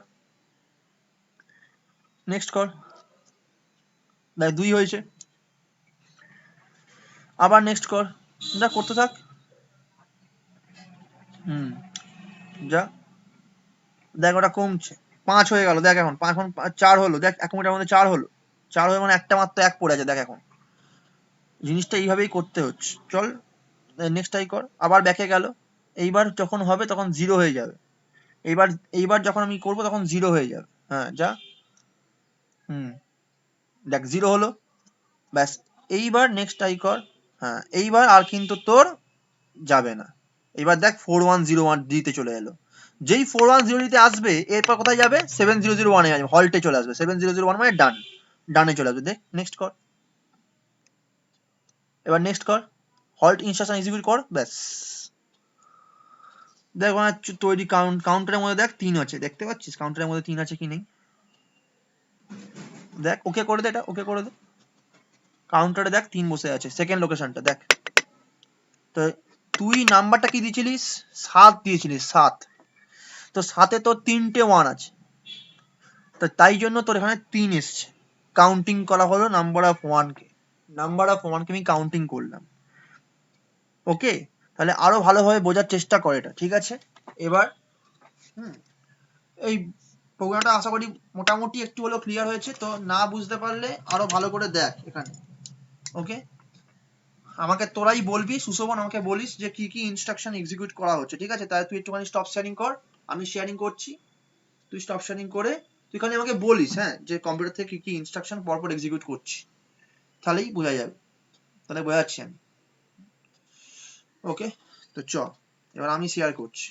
নেক্সট কর, দেখ 2 হয়েছে, আবার নেক্সট কর, যা করতে থাক, যা দেখ ওটা কমছে, 5 হয়ে গেল, দেখ এখন 4 হলো, দেখ 1 মিনিটের মধ্যে 4 হলো, 4 হয়ে মানে একটা মাত্র 1 পড়ে আছে, দেখ এখন জিনিসটা এইভাবেই করতে হচ্ছে। চল নেক্সট আই কর, আবার ব্যাকে গেল, এইবার যখন হবে তখন 0 হয়ে যাবে, এইবার এইবার যখন আমি করব তখন 0 হয়ে যাবে, হ্যাঁ যা, দেখ 0 হলো, ব্যাস। এইবার নেক্সট আই কর, হ্যাঁ এইবার আর কিন্তু তোর যাবে না, এবার দেখ 4101 দিতে চলে এলো, যেই 410 দিতে আসবে এরপর কোথায় যাবে, 7001 এ যাবে, হল্টে চলে আসবে, 7001 মানে ডান, ডানে চলে আসবে, দেখ নেক্সট কর, এবার নেক্সট কর, হল্ট ইনস্ট্রাকশন এক্সিকিউট কর, ব্যাস। দেখ ওখানে তৈরি কাউন্টারের মধ্যে দেখ 3 আছে, দেখতে পাচ্ছিস কাউন্টারের মধ্যে 3 আছে কি নেই, দেখ ওকে করে দে, এটা ওকে করে দে, কাউন্টারে দেখ 3 বসে আছে, সেকেন্ড লোকেশনটা দেখ। তো তুই নাম্বারটা কি দিয়েছিলিস, 7 দিয়েছিলিস, 7, তো 7-এ তোর 3টে 1 আছে, তো তাই জন্য তোর এখানে 3 এসছে, কাউন্টিং করা হলো number of 1 K, number of 1 কে আমি কাউন্টিং করলাম। ওকে, তাহলে আরো ভালোভাবে বোঝার চেষ্টা কর এটা, ঠিক আছে। এবার এই প্রোগ্রামটা আশা করি মোটামুটি একটু হলেও ক্লিয়ার হয়েছে, তো না বুঝতে পারলে আরো ভালো করে দেখ এখানে। ওকে, আমাকে তোরাই বলবি, সুশোভন আমাকে বলিস যে কি কি ইনস্ট্রাকশন এক্সিকিউট করা হচ্ছে, ঠিক আছে। তাহলে তুই একটুখানি স্টপ শেয়ারিং কর, আমি শেয়ারিং করছি, তুই স্টপ শেয়ারিং করে তুই খালি আমাকে বলিস, হ্যাঁ, যে কম্পিউটার থেকে কি কি ইনস্ট্রাকশন পরপর এক্সিকিউট করছি, তাহলেই বোঝা যাবে, তাহলে বোঝাচ্ছি আমি। ওকে, তো চ এবার আমি শেয়ার করছি।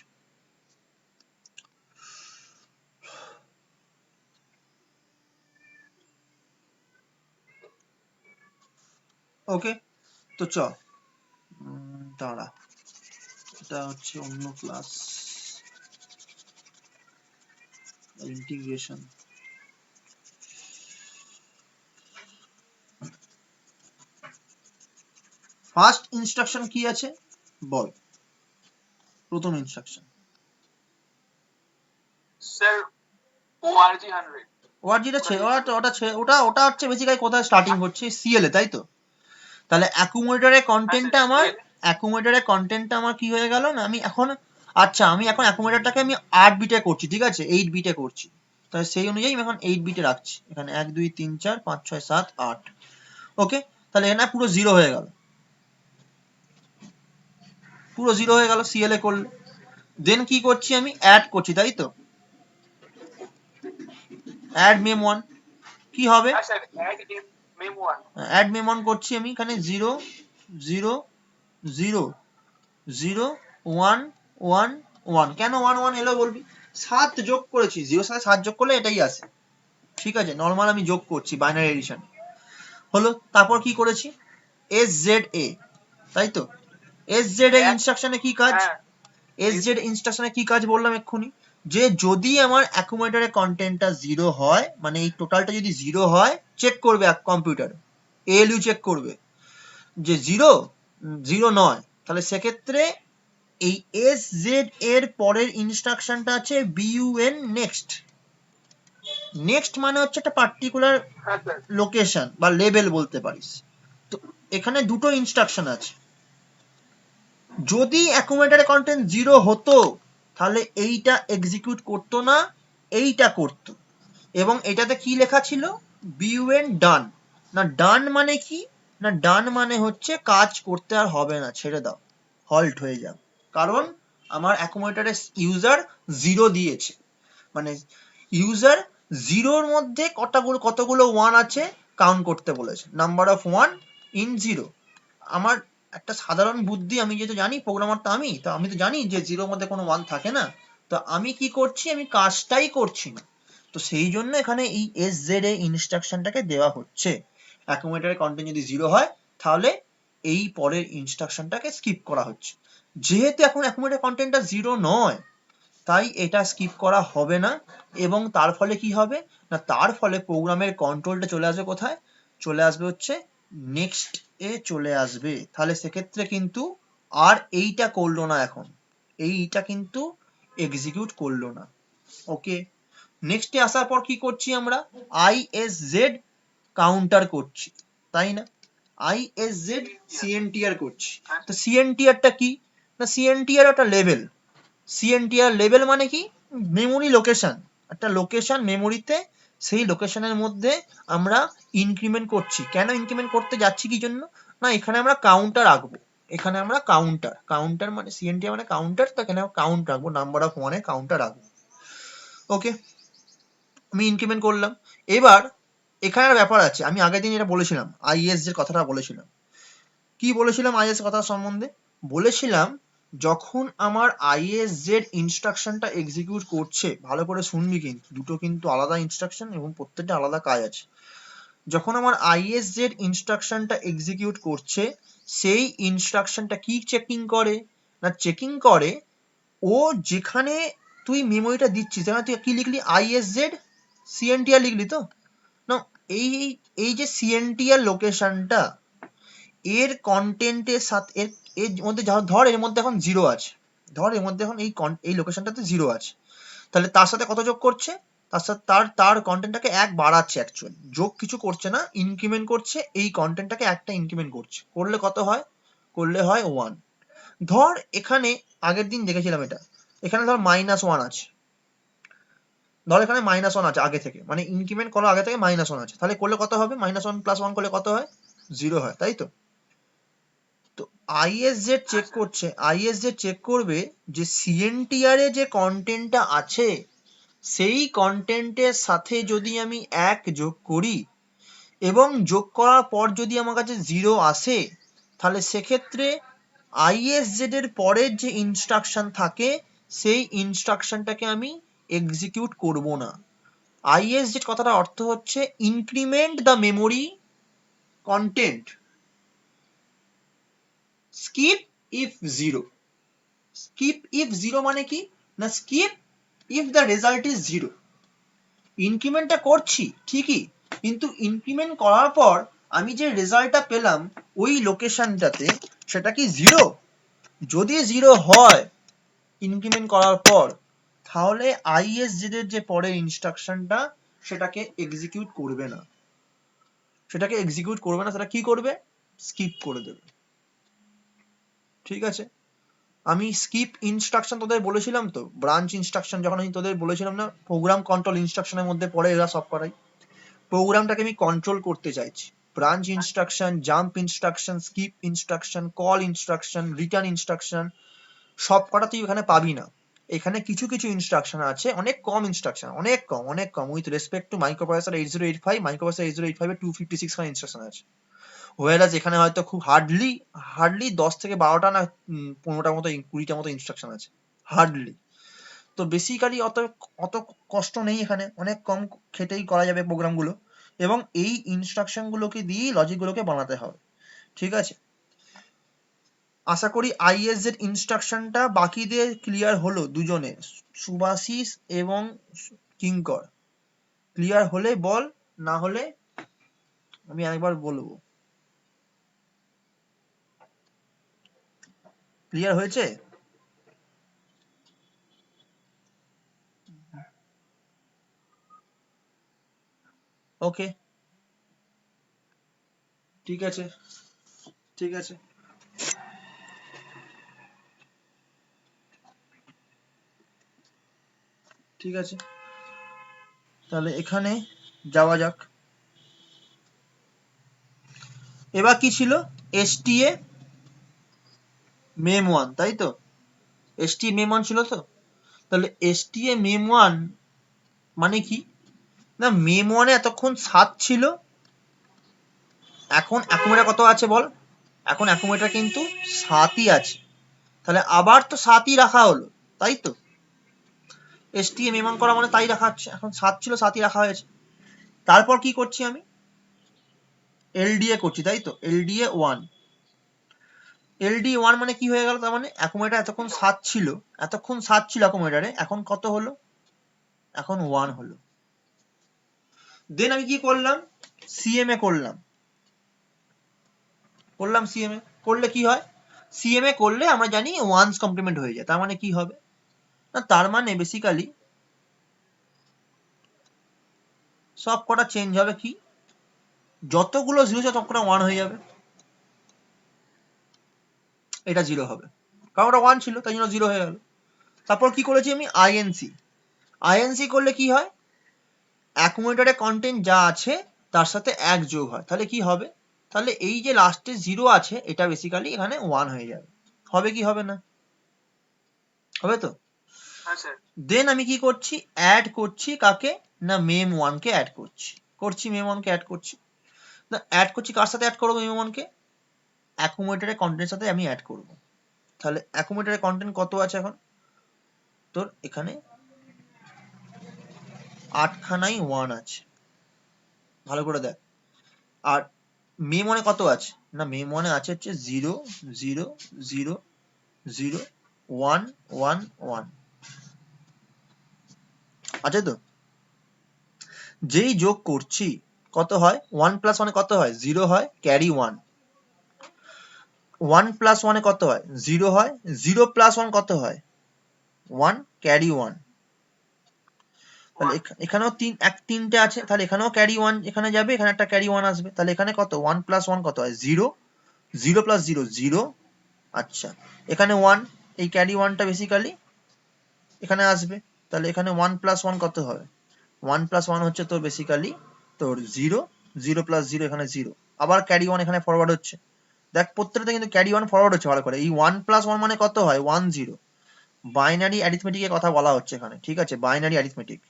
ওকে, তো চ দাঁড়া, এটা হচ্ছে অন্য ক্লাস, ইন্টিগ্রেশন, ফার্স্ট ইনস্ট্রাকশন কি আছে বল, প্রথম ইনস্ট্রাকশন স্যার ORG 100 ওয়ার যেটা ওটা হচ্ছে বেসিক্যালি কোথায় স্টার্টিং হচ্ছে, সিএল এ, তাই তো। তাহলে অ্যাকুমুলেটরের কন্টেন্টটা আমার কি হয়ে গেল না, আমি এখন আচ্ছা আমি এখন অ্যাকুমুলেটরটাকে আমি 8 বিটে করছি, ঠিক আছে, 8 বিটে করছি, তাহলে সেই অনুযায়ী আমি এখন 8 বিটে রাখছি, এখানে 1 2 3 4 5 6 7 8। ওকে, তাহলে এখানে পুরো 0 হয়ে গেল, পুরো 0 হয়ে গেল সিএল এ করলে। দেন কি করছি আমি, অ্যাড করছি, তাই তো, অ্যাড মেম1, কি হবে, হ্যাঁ স্যার মেম1 অ্যাড মেম1 করছি আমি, এখানে 0 0 0 0 1 1 1, কেন 1 1 এলো বলবি, 7 যোগ করেছি, 0 সাথে 7 যোগ করলে এটাই আসে, ঠিক আছে, নর্মাল আমি যোগ করছি বাইনারি এডিশন হলো। তারপর কি করেছি, SZA, তাই তো, SZA ইনস্ট্রাকশনে কি কাজ, SZ ইনস্ট্রাকশনে কি কাজ বললাম এক্ষুনি, যে যদি আমার অ্যাকুমুলেটরের কন্টেন্টটা 0 হয়, মানে এই টোটালটা যদি 0 হয়, চেক করবে কম্পিউটার, ALU চেক করবে যে 0 নয়, তাহলে সেক্ষেত্রে এই SZ এর পরের ইনস্ট্রাকশনটা আছে BUN নেক্সট, নেক্সট মানে হচ্ছে একটা পার্টিকুলার হ্যাঁ স্যার। লোকেশন বা লেভেল বলতে পারিস। তো এখানে দুটো ইনস্ট্রাকশন আছে। যদি অ্যাকুমুলেটরে কন্টেন্ট 0 হতো তাহলে এইটা এক্সিকিউট করতো না, এইটা করতো। এবং এটাতে কি লেখা ছিল? বিউএন ডান। না ডান মানে কি? না ডান মানে হচ্ছে কাজ করতে আর হবে না, ছেড়ে দাও, হল্ট হয়ে যাও। কারণ আমার অ্যাকুমুলেটরে ইউজার 0 দিয়েছে, মানে ইউজার 0-র মধ্যে কতগুলো 1 আছে কাউন্ট করতে বলেছে, নাম্বার অফ 1 ইন 0। আমার একটা সাধারণ বুদ্ধি, আমি যেহেতু জানি প্রোগ্রামার তো আমি, তো আমি তো জানি যে 0-র মধ্যে কোনো 1 থাকে না। তো আমি কি করছি, আমি কাজটাই করছি না। তো সেই জন্য এখানে এই SZA ইনস্ট্রাকশনটাকে দেওয়া হচ্ছে। অ্যাকুমুলেটরের কন্টেন্ট যদি 0 হয় তাহলে এই পরের ইনস্ট্রাকশনটাকে স্কিপ করা হচ্ছে। যেহেতু এখন অ্যাকুমুলেটর কন্টেন্টটা 0 নয়, তাই এটা স্কিপ করা হবে না। এবং তার ফলে কি হবে না, তার ফলে প্রোগ্রামের কন্ট্রোলটা চলে আসবে কোথায়? চলে আসবে হচ্ছে নেক্সট এ চলে আসবে। তাহলে সেক্ষেত্রে কিন্তু আর এইটা করলো না, এখন এইটা কিন্তু এক্সিকিউট করলো না। ওকে, নেক্সটে আসার পর কি করছি আমরা? ISZ কাউন্টার করছি, তাই না? ISZ CNTR করছি। তো CNTRটা কি? না CNTR একটা লেভেল। CNTR লেভেল মানে কি? Memory location. একটা লোকেশন মেমোরিতে, সেই লোকেশনের মধ্যে আমরা ইনক্রিমেন্ট করছি। কেন ইনক্রিমেন্ট করতে যাচ্ছি, কি জন্য? না এখানে আমরা কাউন্টার রাখবো। এখানে আমরা কাউন্টার মানে CNTR মানে কাউন্টার, তো এখানে কাউন্ট রাখবো, নাম্বার অফ 1 এ কাউন্টার রাখবো। ওকে, আমি ইনক্রিমেন্ট করলাম। এবার এখানে ব্যাপার আছে, আমি আগের দিন এটা বলেছিলাম, ISZ কথাটা বলেছিলাম। কি বলেছিলাম ISZ কথা সম্বন্ধে? বলেছিলাম যখন আমার ISZ ইনস্ট্রাকশনটা এক্সিকিউট করছে, ভালো করে শুনবি কিন্তু, দুটো কিন্তু আলাদা ইনস্ট্রাকশন এবং প্রত্যেকটা আলাদা কাজ আছে। যখন আমার ISZ ইনস্ট্রাকশনটা এক্সিকিউট করছে, সেই ইনস্ট্রাকশনটা কি চেকিং করে? না চেকিং করে ও যেখানে তুই মেমোরিটা দিচ্ছিস, যেখানে তুই কি লিখলি, ISZ CNTR লিখলি তো না, এই এই যে CNTR লোকেশনটা, এর কন্টেন্টের সাথে এর এর মধ্যে ধর এর মধ্যে এখন 0 আছে, ধর এর মধ্যে এখন এই লোকেশনটাতে 0 আছে, তাহলে তার সাথে কত যোগ করছে? তার সাথে তার কন্টেন্টটাকে 1 বাড়াচ্ছে, অ্যাকচুয়ালি যোগ কিছু করছে না, ইনক্রিমেন্ট করছে, এই কন্টেন্টটাকে একটা ইনক্রিমেন্ট করছে। করলে কত হয়? করলে হয় 1। ধর এখানে আগের দিন দেখেছিলাম এটা, এখানে ধর -1 আছে, ধর এখানে -1 আছে আগে থেকে, মানে ইনক্রিমেন্ট করার আগে থেকে -1 আছে, তাহলে করলে কত হবে? -1 + 1 করলে কত হয়? 0 হয়, তাই তো? তো ISZ চেক করছে, ISZ চেক করবে যে CNTR এ যে কন্টেন্টটা আছে, সেই কন্টেন্টের সাথে যদি আমি 1 যোগ করি এবং যোগ করার পর যদি আমার কাছে 0 আসে, তাহলে সেক্ষেত্রে ISZ এর পরের যে ইনস্ট্রাকশন থাকে, সেই ইনস্ট্রাকশনটাকে আমি এক্সিকিউট করব না। ISZ কথাটা অর্থ হচ্ছে increment the memory content, skip if 0। Skip if 0 মানে কি? না skip if the result is 0। ইনক্রিমেন্টটা করছি ঠিকই, কিন্তু ইনক্রিমেন্ট করার পর আমি যে রেজাল্টটা পেলাম ওই লোকেশনটাতে, সেটা কি 0? যদি 0 হয় ইনক্রিমেন্ট করার পর, তাহলে ISZ এর যে পরের ইনস্ট্রাকশনটা, সেটাকে এক্সিকিউট করবে না। সেটা কি করবে? স্কিপ করে দেবে। ঠিক আছে, আমি স্কিপ ইনস্ট্রাকশন তোদের বলেছিলাম তো, ব্রাঞ্চ ইনস্ট্রাকশন যখন আমি তোদের বলেছিলাম না, প্রোগ্রাম কন্ট্রোল ইনস্ট্রাকশনের মধ্যে পড়ে এরা সব করাই। প্রোগ্রামটাকে আমি কন্ট্রোল করতে চাইছি, branch instruction, jump instruction, skip instruction, call instruction, return instruction, সব কটা তুই এখানে পাবি না। এখানে কিছু কিছু ইনস্ট্রাকশন আছে, অনেক কম ইনস্ট্রাকশন, অনেক কম with respect to microprocessor 8085, microprocessor 8085 এ 256 খানা ইনস্ট্রাকশন আছে। হোয়ারাস এখানে হয়তো খুব হার্ডলি 10 থেকে 12টা না 15টার মতো 20টার মতো ইনস্ট্রাকশন আছে, হার্ডলি। তো বেসিক্যালি অত অত কষ্ট নেই এখানে, অনেক কম খেটেই করা যাবে প্রোগ্রামগুলো, এবং এই ইনস্ট্রাকশনগুলোকে দিয়েই লজিকগুলোকে বানাতে হবে। ঠিক আছে, আশা করি ISZ ইনস্ট্রাকশনটা বাকিদের ক্লিয়ার হলো, দুজনের, সুভাশিস এবং কিঙ্কর। ক্লিয়ার হলে বল, না হলে আমি আরেকবার বলবো। ক্লিয়ার হয়েছে? ওকে, ঠিক আছে, ঠিক আছে। ঠিক আছে, তাহলে এখানে যাওয়া যাক। এবার কি ছিল? এসটিএ মেম ওয়ান, তাই তো? এসটিএ মেম ওয়ান ছিল তো? তাহলে এসটিএ মেম ওয়ান মানে কি? না, মেম ওয়ানে এতক্ষণ 7 ছিল, এখন অ্যাকুমুলেটর কত আছে বল? এখন অ্যাকুমুলেটর কিন্তু 7ই আছে, তাহলে আবার তো 7ই রাখা হলো, তাই তো? এসটিএ মেম ওয়ান করা মানে তাই রাখা হচ্ছে, এখন 7 ছিল 7ই রাখা হয়েছে। তারপর কি করছি আমি? এলডিএ করছি, তাই তো? LDA one. এলডিএ ওয়ান মানে কি হয়ে গেল? তার মানে অ্যাকুমুলেটর এতক্ষণ 7 ছিল, এতক্ষণ 7 ছিল অ্যাকুমুলেটরে, এখন কত হলো? এখন 1 হলো। দেন আমি কি করলাম? সিএমএ করলাম। সিএমএ করলে কি হয়? সিএমএ করলে আমরা জানি ওয়ান্স কমপ্লিমেন্ট হয়ে যায়। তার মানে কি হবে? না, তার মানে বেসিক্যালি সব কটা চেঞ্জ হবে কি? যতগুলো জিরো সব কটা 1 হয়ে যাবে। এটা 0 হবে, কারণ ওটা 1 ছিল, তাই জন্য 0 হয়ে গেল। তারপর কি করেছি আমি? আইএনসি। আইএনসি করলে কি হয়? অ্যাকুমুলেটরে কন্টেন্ট যা আছে তার সাথে 1 যোগ হয়, তাহলে কি হবে? তাহলে এই যে লাস্টে 0 আছে এটা বেসিক্যালি এখানে 1 হয়ে যাবে। হবে কি হবে না? হবে তো? হ্যাঁ স্যার। দেন আমি কি করছি? অ্যাড করছি কাকে? না, মেম ওয়ানকে অ্যাড করছি মেম ওয়ানকে অ্যাড করছি। না, অ্যাড করছি কার সাথে অ্যাড করবো? মেম ওয়ানকে অ্যাকুমুলেটরের কন্টেন্টের সাথে আমি অ্যাড করব। তাহলে অ্যাকুমুলেটরের কন্টেন্ট কত আছে এখন? তোর এখানে 8খানাই 1 আছে, ভালো করে দেখ। আর মেম ওয়ানে কত আছে? না, মেম ওয়ানে আছে হচ্ছে 0 0 0 0 1 1 1 আছে তো? যেই যোগ করছি কত হয়? 1 প্লাস 1 কত হয়? 0 হয়, ক্যারি 1। 1 প্লাস 1 কত হয়? 0 হয়। 0 প্লাস 1 কত হয়? 1, ক্যারি 1। তাহলে এখানেও তিনটে আছে, তাহলে এখানেও ক্যারি 1 এখানে যাবে, এখানে একটা ক্যারি 1 আসবে, তাহলে এখানে কত? 1 প্লাস 1 কত হয়? 0, 0 প্লাস 0 0। আচ্ছা, এখানে 1, এই ক্যারি 1টা বেসিক্যালি এখানে আসবে, তাহলে এখানে 1 প্লাস 1 কত হবে? 1 প্লাস 1 হচ্ছে তোর বেসিক্যালি তোর 0, 0 প্লাস 0 এখানে 0, আবার ক্যারি 1 এখানে ফরওয়ার্ড হচ্ছে। দেখ প্রত্যেকটা কিন্তু ক্যারি 1 ফরওয়ার্ড হচ্ছে ভালো করে। এই 1 প্লাস 1 মানে কত হয়? 1 0। বাইনারি অ্যারিথমেটিকের কথা বলা হচ্ছে এখানে, ঠিক আছে? বাইনারি অ্যারিথমেটিক,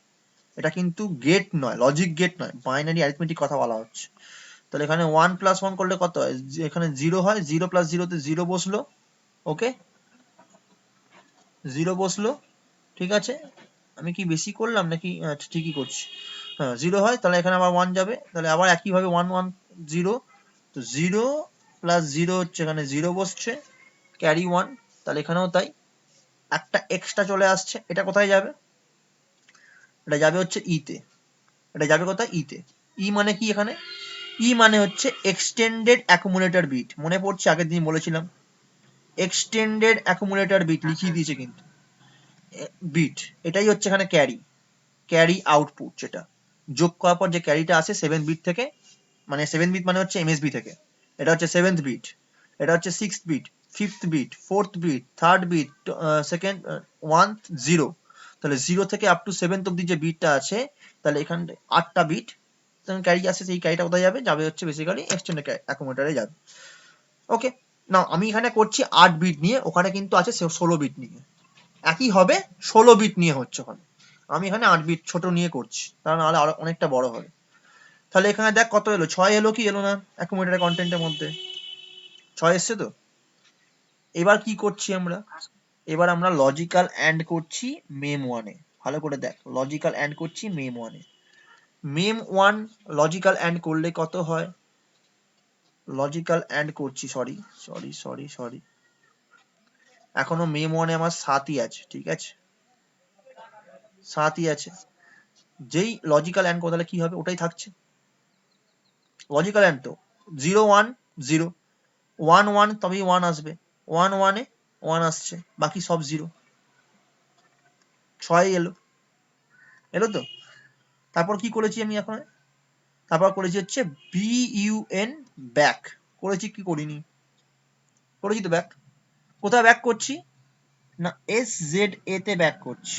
এটা কিন্তু গেট নয়, লজিক গেট নয়, বাইনারি অ্যারিথমেটিক কথা বলা হচ্ছে। তাহলে এখানে 1 প্লাস 1 করলে কত হয়? এখানে 0 হয়, 0 প্লাস 0 তে 0 বসলো, ওকে, 0 বসলো, ঠিক আছে? আমি কি বেশি করলাম নাকি? আচ্ছা, ঠিকই করছি। হ্যাঁ, 0 হয়, তাহলে এখানে আবার 1 যাবে, তাহলে আবার একইভাবে 1 1 0, তো 0 প্লাস 0 হচ্ছে এখানে 0 বসছে, ক্যারি 1, তাহলে এখানেও তাই, একটা এক্সট্রা চলে আসছে, এটা কোথায় যাবে? এটা যাবে হচ্ছে ইতে, এটা যাবে কোথায়? ইতে। ই মানে কি এখানে? ই মানে হচ্ছে এক্সটেন্ডেড অ্যাকুমুলেটর বিট, মনে পড়ছে আগের দিন বলেছিলাম, এক্সটেন্ডেড অ্যাকুমুলেটর বিট লিখিয়ে দিয়েছে কিন্তু বিট, এটাই হচ্ছে এখানে ক্যারি, ক্যারি আউটপুট, যেটা যোগ করার পর যে ক্যারিটা আসে 7 বিট থেকে, মানে 7 বিট মানে হচ্ছে এমএসবি থেকে, এটা হচ্ছে 7th বিট, এটা হচ্ছে 6th bit, 5th bit, 4th bit, 3rd bit, second 1 0, তাহলে 0 থেকে আপ টু 7th অব্দি যে বিটটা আছে, তাহলে এখানে 8টা বিট ক্যারি আসে, সেই ক্যারিটা কোথায় যাবে? যাবে হচ্ছে বেসিক্যালি এক্সটেন্ডেড অ্যাকুমুলেটরে যাবে। ওকে, নাও আমি এখানে করছি 8 বিট নিয়ে, ওখানে কিন্তু আছে 16 বিট নিয়ে, একই হবে, 16 বিট নিয়ে হচ্ছে ওখানে, আমি এখানে 8 বিট ছোট নিয়ে করছি, তা নাহলে আরো অনেকটা বড় হবে। তাহলে এখানে দেখ কত এলো? 6 এলো কি এলো না অ্যাকুমুলেটর কন্টেন্টের মধ্যে? 6 এসছে তো? এবার কি করছি আমরা? এবার আমরা লজিক্যাল অ্যান্ড করছি মেম ওয়ানে, ভালো করে দেখ, লজিক্যাল অ্যান্ড করছি মেম ওয়ানে। মেম ওয়ান লজিক্যাল অ্যান্ড করলে কত হয়? লজিক্যাল অ্যান্ড করছি, সরি, এখনো মেম ওয়ানে আমার 7ই আছে, ঠিক আছে? 7ই আছে, যেই লজিক্যাল অ্যান্ড করলে কি হবে? ওটাই থাকছে লজিক্যাল অ্যান্ড তো, 0 1 0, 1 1 তবেই 1 আসবে, 1 1 এ 1 আসছে, বাকি সব 0। 6 এলো, এলো তো? তারপর কি করেছি আমি এখন? তারপর করেছি হচ্ছে BUN ব্যাক, করেছি কি করিনি, করেছি তো ব্যাক। কোথায় ব্যাক করছি না SZA তে ব্যাক করছি।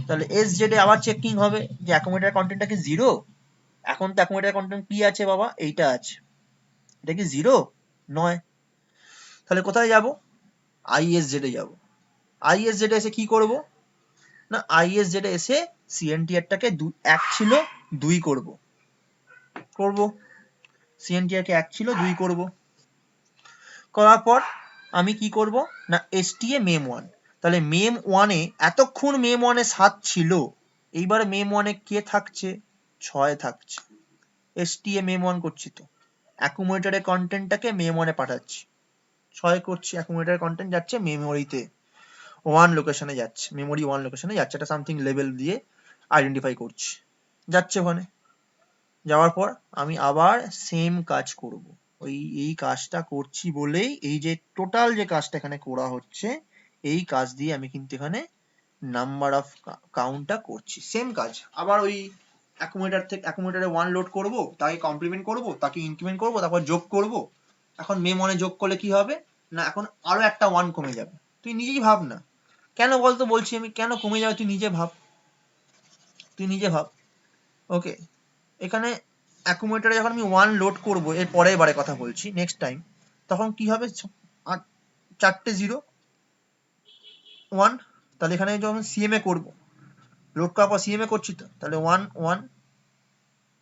তাহলে SZA আবার চেকিং হবে যে অ্যাকোমোডেটার কন্টেন্টটা কি জিরো। এখন তো অ্যাকোমোডেটার কন্টেন্ট কি আছে বাবা, এইটা আছে, এটা কি জিরো নয়। তাহলে কোথায় যাব, ISZ এ যাব। ISZ এসে কি করব না ISZ এসে CNTR-টাকে 1 ছিল 2 করব, CNTR-কে 1 ছিল 2 করব। করার পর আমি কি করব না STA MEM1, তাহলে MEM1 এ এতক্ষণ MEM1 এ 7 ছিল, এইবার MEM1 এ কে থাকছে 6 থাকছে। STA MEM1 করছি তো, অ্যাকুমুলেটরের কন্টেন্টটাকে MEM1 এ পাঠাচ্ছি, 6 করছি, অ্যাকুমুলেটরের কন্টেন্ট যাচ্ছে মেমোরিতে 1 লোকেশনে যাচ্ছে, মেমোরি 1 লোকেশনে যাচ্ছে, একটা সামথিং লেভেল দিয়ে আইডেন্টিফাই করছি, যাচ্ছে ওখানে। যাওয়ার পর আমি আবার সেম কাজ করব, এই কাজটা করছি বলেই এই যে টোটাল যে কাজটা এখানে করা হচ্ছে, এই কাজ দিয়ে আমি কিন্তু এখানে নাম্বার অফ কাউন্টটা করছি, সেম কাজ। আবার ওই অ্যাকুমুলেটর থেকে অ্যাকুমুলেটরে 1 লোড করব, তাকে কমপ্লিমেন্ট করব, তাকে ইনক্রিমেন্ট করব, তারপর যোগ করব। এখন মেম1 এ যোগ করলে কি হবে না এখন আরো একটা 1 কমে যাবে। তুই নিজেই ভাব না, কেন বলতো বলছি আমি, কেন কমে যাবে তুই নিজে ভাব, তুই নিজে ভাব। ওকে, এখানে অ্যাকুমুলেটরে যখন আমি 1 লোড করব, এর পরের বারে কথা বলছি, নেক্সট টাইম, তখন কি হবে, 4টে 0 1, তাহলে এখানে যখন CMA করব, লোড করার পর CMA করছি তো, তাহলে 1 1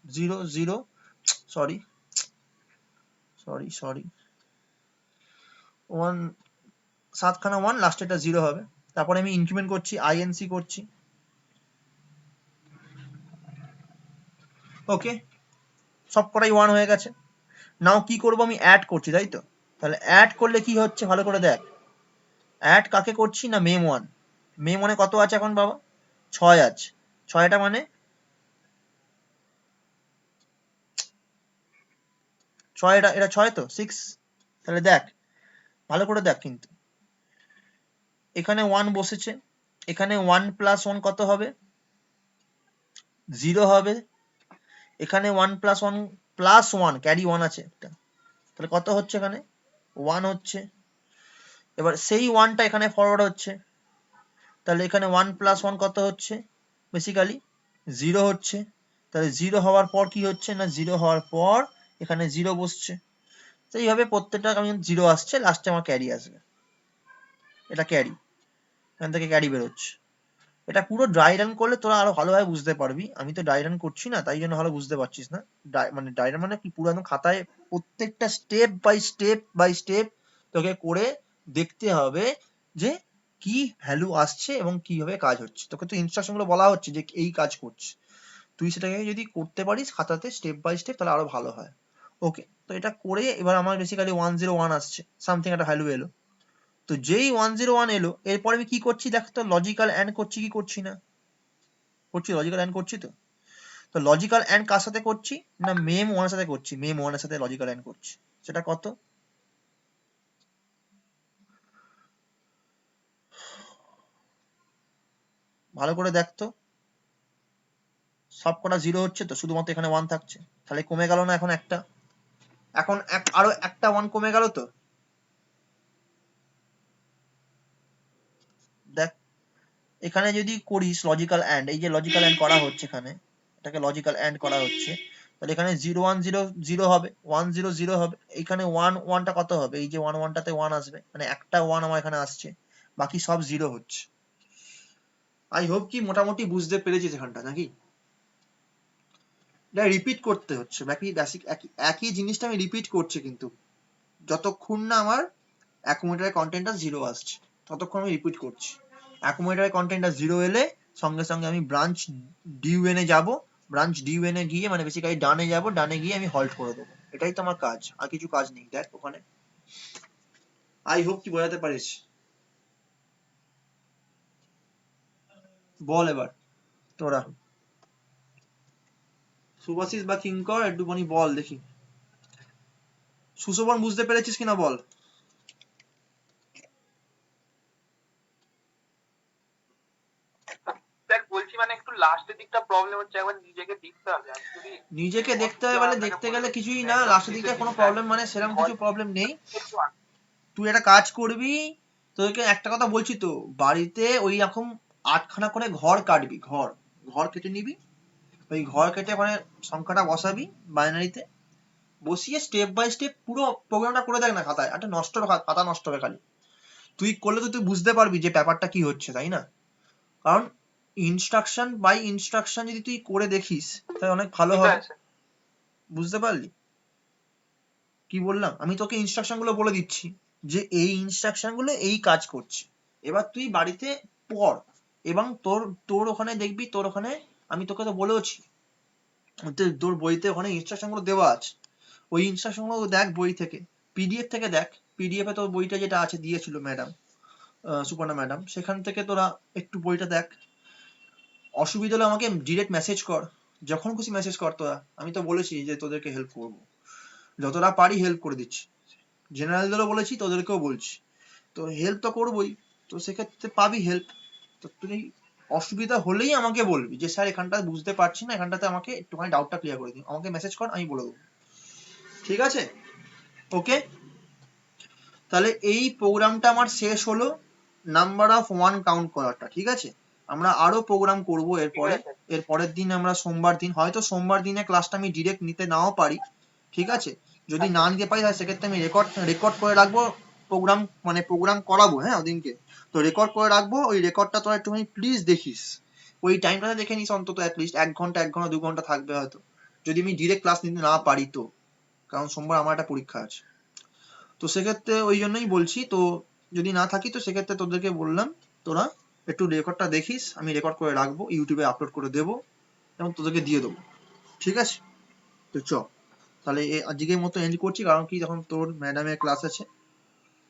0 0, সরি সরি সরি 1, 7খানা 1, লাস্টে একটা 0 হবে। তারপরে আমি ইনক্রিমেন্ট করছি, INC করছি। ওকে, সব কটাই 1 হয়ে গেছে। নাও কি করব, আমি অ্যাড করছি, তাই তো। তাহলে অ্যাড করলে কি হচ্ছে ভালো করে দেখ, অ্যাড কাকে করছি না MEM1, MEM1 এ কত আছে এখন বাবা 6 আছে, 6টা মানে 6, এটা 6 তো 6, তাহলে দেখ ভালো করে দেখ কিন্তু, এখানে 1 বসেছে, এখানে 1 প্লাস 1 কত হবে 0 হবে, এখানে 1 প্লাস 1 প্লাস 1 ক্যারি 1 আছে একটা, তাহলে কত হচ্ছে এখানে 1 হচ্ছে। এবার সেই 1টা এখানে ফরওয়ার্ড হচ্ছে, তাহলে এখানে 1 প্লাস 1 কত হচ্ছে বেসিক্যালি 0 হচ্ছে। তাহলে 0 হওয়ার পর কি হচ্ছে না 0 হওয়ার পর এখানে 0 বসছে, সেইভাবে প্রত্যেকটা আমি 0 আসছে, লাস্টে আমার ক্যারি আসবে, এটা ক্যারি, এখান থেকে ক্যারি বেরোচ্ছে। এটা পুরো ড্রাই রান করলে তোরা আরো ভালোভাবে বুঝতে পারবি, আমি তো ড্রাই রান করছি না তাই জন্য ভালো বুঝতে পারছিস না। মানে ড্রাই রান মানে কি, পুরো একদম খাতায় প্রত্যেকটা স্টেপ বাই স্টেপ তোকে করে দেখতে হবে যে কি ভ্যালু আসছে এবং কিভাবে কাজ হচ্ছে। তোকে তো ইনস্ট্রাকশন গুলো বলা হচ্ছে যে এই কাজ করছে, তুই সেটাকে যদি করতে পারিস খাতাতে স্টেপ বাই স্টেপ, তাহলে আরো ভালো হয়। ওকে, তো এটা করে এবার আমার বেসিক্যালি 101 আসছে, সামথিং একটা ভ্যালু এলো। তো যেই 101 এলো, এরপর আমি কি করছি দেখ তো, লজিক্যাল অ্যান্ড করছি কি করছি না, করছি লজিক্যাল অ্যান্ড করছি তো। তো লজিক্যাল অ্যান্ড কার সাথে করছি না MEM1 এর সাথে করছি, MEM1 এর সাথে লজিক্যাল অ্যান্ড করছি। সেটা কত, ভালো করে দেখ তো, সব কটা 0 হচ্ছে তো, শুধুমাত্র এখানে 1 থাকছে, তাহলে কমে গেল না এখন একটা, এখন আরো একটা 1 কমে গেল তো। দেখ এখানে যদি করিস লজিক্যাল অ্যান্ড, এই যে লজিক্যাল অ্যান্ড করা হচ্ছে এখানে, এটাকে লজিক্যাল অ্যান্ড করা হচ্ছে, তাহলে এখানে 0 1 0 0 হবে, 1 0 0 হবে, এখানে 1 1টা কত হবে, এই যে 1 1টাতে 1 আসবে, মানে একটা 1 আমার এখানে আসছে, বাকি সব 0 হচ্ছে। আই হোপ কি মোটামুটি বুঝতে পেরেছিস এখানটা নাকি। এটা রিপিট করতে হচ্ছে, বাকি বেসিক একই জিনিসটা আমি রিপিট করছি, কিন্তু যতক্ষণ না আমার অ্যাকুমুলেটরের কন্টেন্টটা 0 আসছে ততক্ষণ আমি রিপিট করছি। অ্যাকুমুলেটরের কন্টেন্টটা 0 এলে সঙ্গে সঙ্গে আমি ব্রাঞ্চ DUN এ যাব, ব্রাঞ্চ DUN এ গিয়ে মানে বেসিক্যালি ডানে যাব, ডানে গিয়ে আমি হল্ট করে দেবো, এটাই তো আমার কাজ, আর কিছু কাজ নেই দেখ ওখানে। আই হোপ কি বোঝাতে পারিস। বল এবার তোরা, সুভাশিস বা কিঙ্কর একটুখানি বল দেখি, সুশোভন বুঝতে পেরেছিস কিনা বল। স্যার বলছি মানে একটু লাস্টের দিকটা প্রবলেম হচ্ছে, একবার নিজেকে দেখতে হবে। আমি যদি নিজেকে দেখতে হবে বলে দেখতে গেলে কিছুই না, একদম লাস্টের দিকটা শেষের কোনো দিকটা প্রবলেম মানে সেরকম কিছু প্রবলেম নেই। একটু তুই একটা কাজ করবি, তোকে একটা কথা বলছি তো, বাড়িতে ওই রকম 8খানা করে ঘর কাটবি, ঘর ঘর কেটে নিবি, ওই ঘর কেটে ওখানে সংখ্যাটা বসাবি বাইনারিতে, বসিয়ে স্টেপ বাই স্টেপ পুরো প্রোগ্রামটা করে দেখ না খাতায়, একটা নষ্ট হবে, খাতা নষ্ট হবে খালি। তুই করলে তো তুই বুঝতে পারবি যে ব্যাপারটা কি হচ্ছে, তাই না? কারণ ইনস্ট্রাকশন বাই ইনস্ট্রাকশন যদি তুই করে দেখিস তাহলে অনেক ভালো ঠিক হবে। আছে। বুঝতে পারলি কি বললাম? আমি তোকে ইনস্ট্রাকশন গুলো বলে দিচ্ছি যে এই ইনস্ট্রাকশন গুলো এই কাজ করছে, এবার তুই বাড়িতে পড়, এবং তোর তোর ওখানে দেখবি, তোর ওখানে আমি তোকে তো বলেওছি, তোর বইতে ওখানে ইনস্ট্রাকশন গুলো দেওয়া আছে, ওই ইনস্ট্রাকশন গুলো দেখ বই থেকে, পিডিএফ থেকে দেখ, পিডিএফ এ তোর বইটা যেটা আছে দিয়েছিল ম্যাডাম, সুপর্ণা ম্যাডাম, সেখান থেকে তোরা একটু বইটা দেখ, অসুবিধা হলে আমাকে ডিরেক্ট মেসেজ কর, যখন খুশি মেসেজ কর তোরা, আমি তো বলেছি যে তোদেরকে হেল্প করবো, যতটা পারি হেল্প করে দিচ্ছি, জেনারেলদেরও বলেছি, তোদেরকেও বলছি, তো হেল্প তো করবোই, তো সেক্ষেত্রে পাবি হেল্প। তো তুই অসুবিধা হলেই আমাকে বলবি যে স্যার এখানটা বুঝতে পারছি না, এখানটাতে আমাকে একটুখানি ডাউটটা ক্লিয়ার করে দিন, আমাকে মেসেজ কর, আমি বলে দেবো। ঠিক আছে? ওকে, তাহলে এই প্রোগ্রামটা আমার শেষ হলো, নাম্বার অফ ওয়ান কাউন্ট করাটা। ঠিক আছে, আমরা আরো প্রোগ্রাম করবো ঠিক এরপরে, আছে। এর পরের দিন আমরা সোমবার দিন, হয়তো সোমবার দিনে ক্লাসটা আমি ডিরেক্ট নিতে নাও পারি, ঠিক আছে, যদি না নিতে পারি তাহলে সেক্ষেত্রে আমি রেকর্ড করে রাখবো, প্রোগ্রাম মানে প্রোগ্রাম করাবো, হ্যাঁ ওদিনকে, তো রেকর্ড করে রাখবো, ওই রেকর্ডটা তোরা একটুখানি প্লিজ দেখিস, ওই টাইমটাতে দেখে নিস অন্তত, অ্যাটলিস্ট 1 ঘন্টা 1 ঘন্টা 2 ঘন্টা থাকবে হয়তো, যদি আমি ডিরেক্ট ক্লাস নিতে না পারি তো, কারণ সোমবার আমার একটা পরীক্ষা আছে, তো সেক্ষেত্রে ওই জন্যই বলছি, তো যদি না থাকি তো সেক্ষেত্রে তোদেরকে বললাম, তোরা একটু রেকর্ডটা দেখিস, আমি রেকর্ড করে রাখবো, ইউটিউবে আপলোড করে দেবো এবং তোদেরকে দিয়ে দেবো। ঠিক আছে, তো চ, তাহলে আজকের মতো এন্ড করছি, কারণ কি যখন তোর ম্যাডামের ক্লাস আছে।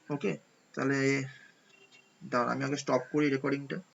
ওকে, তাহলে দাঁড়া আমি আগে স্টপ করি রেকর্ডিংটা।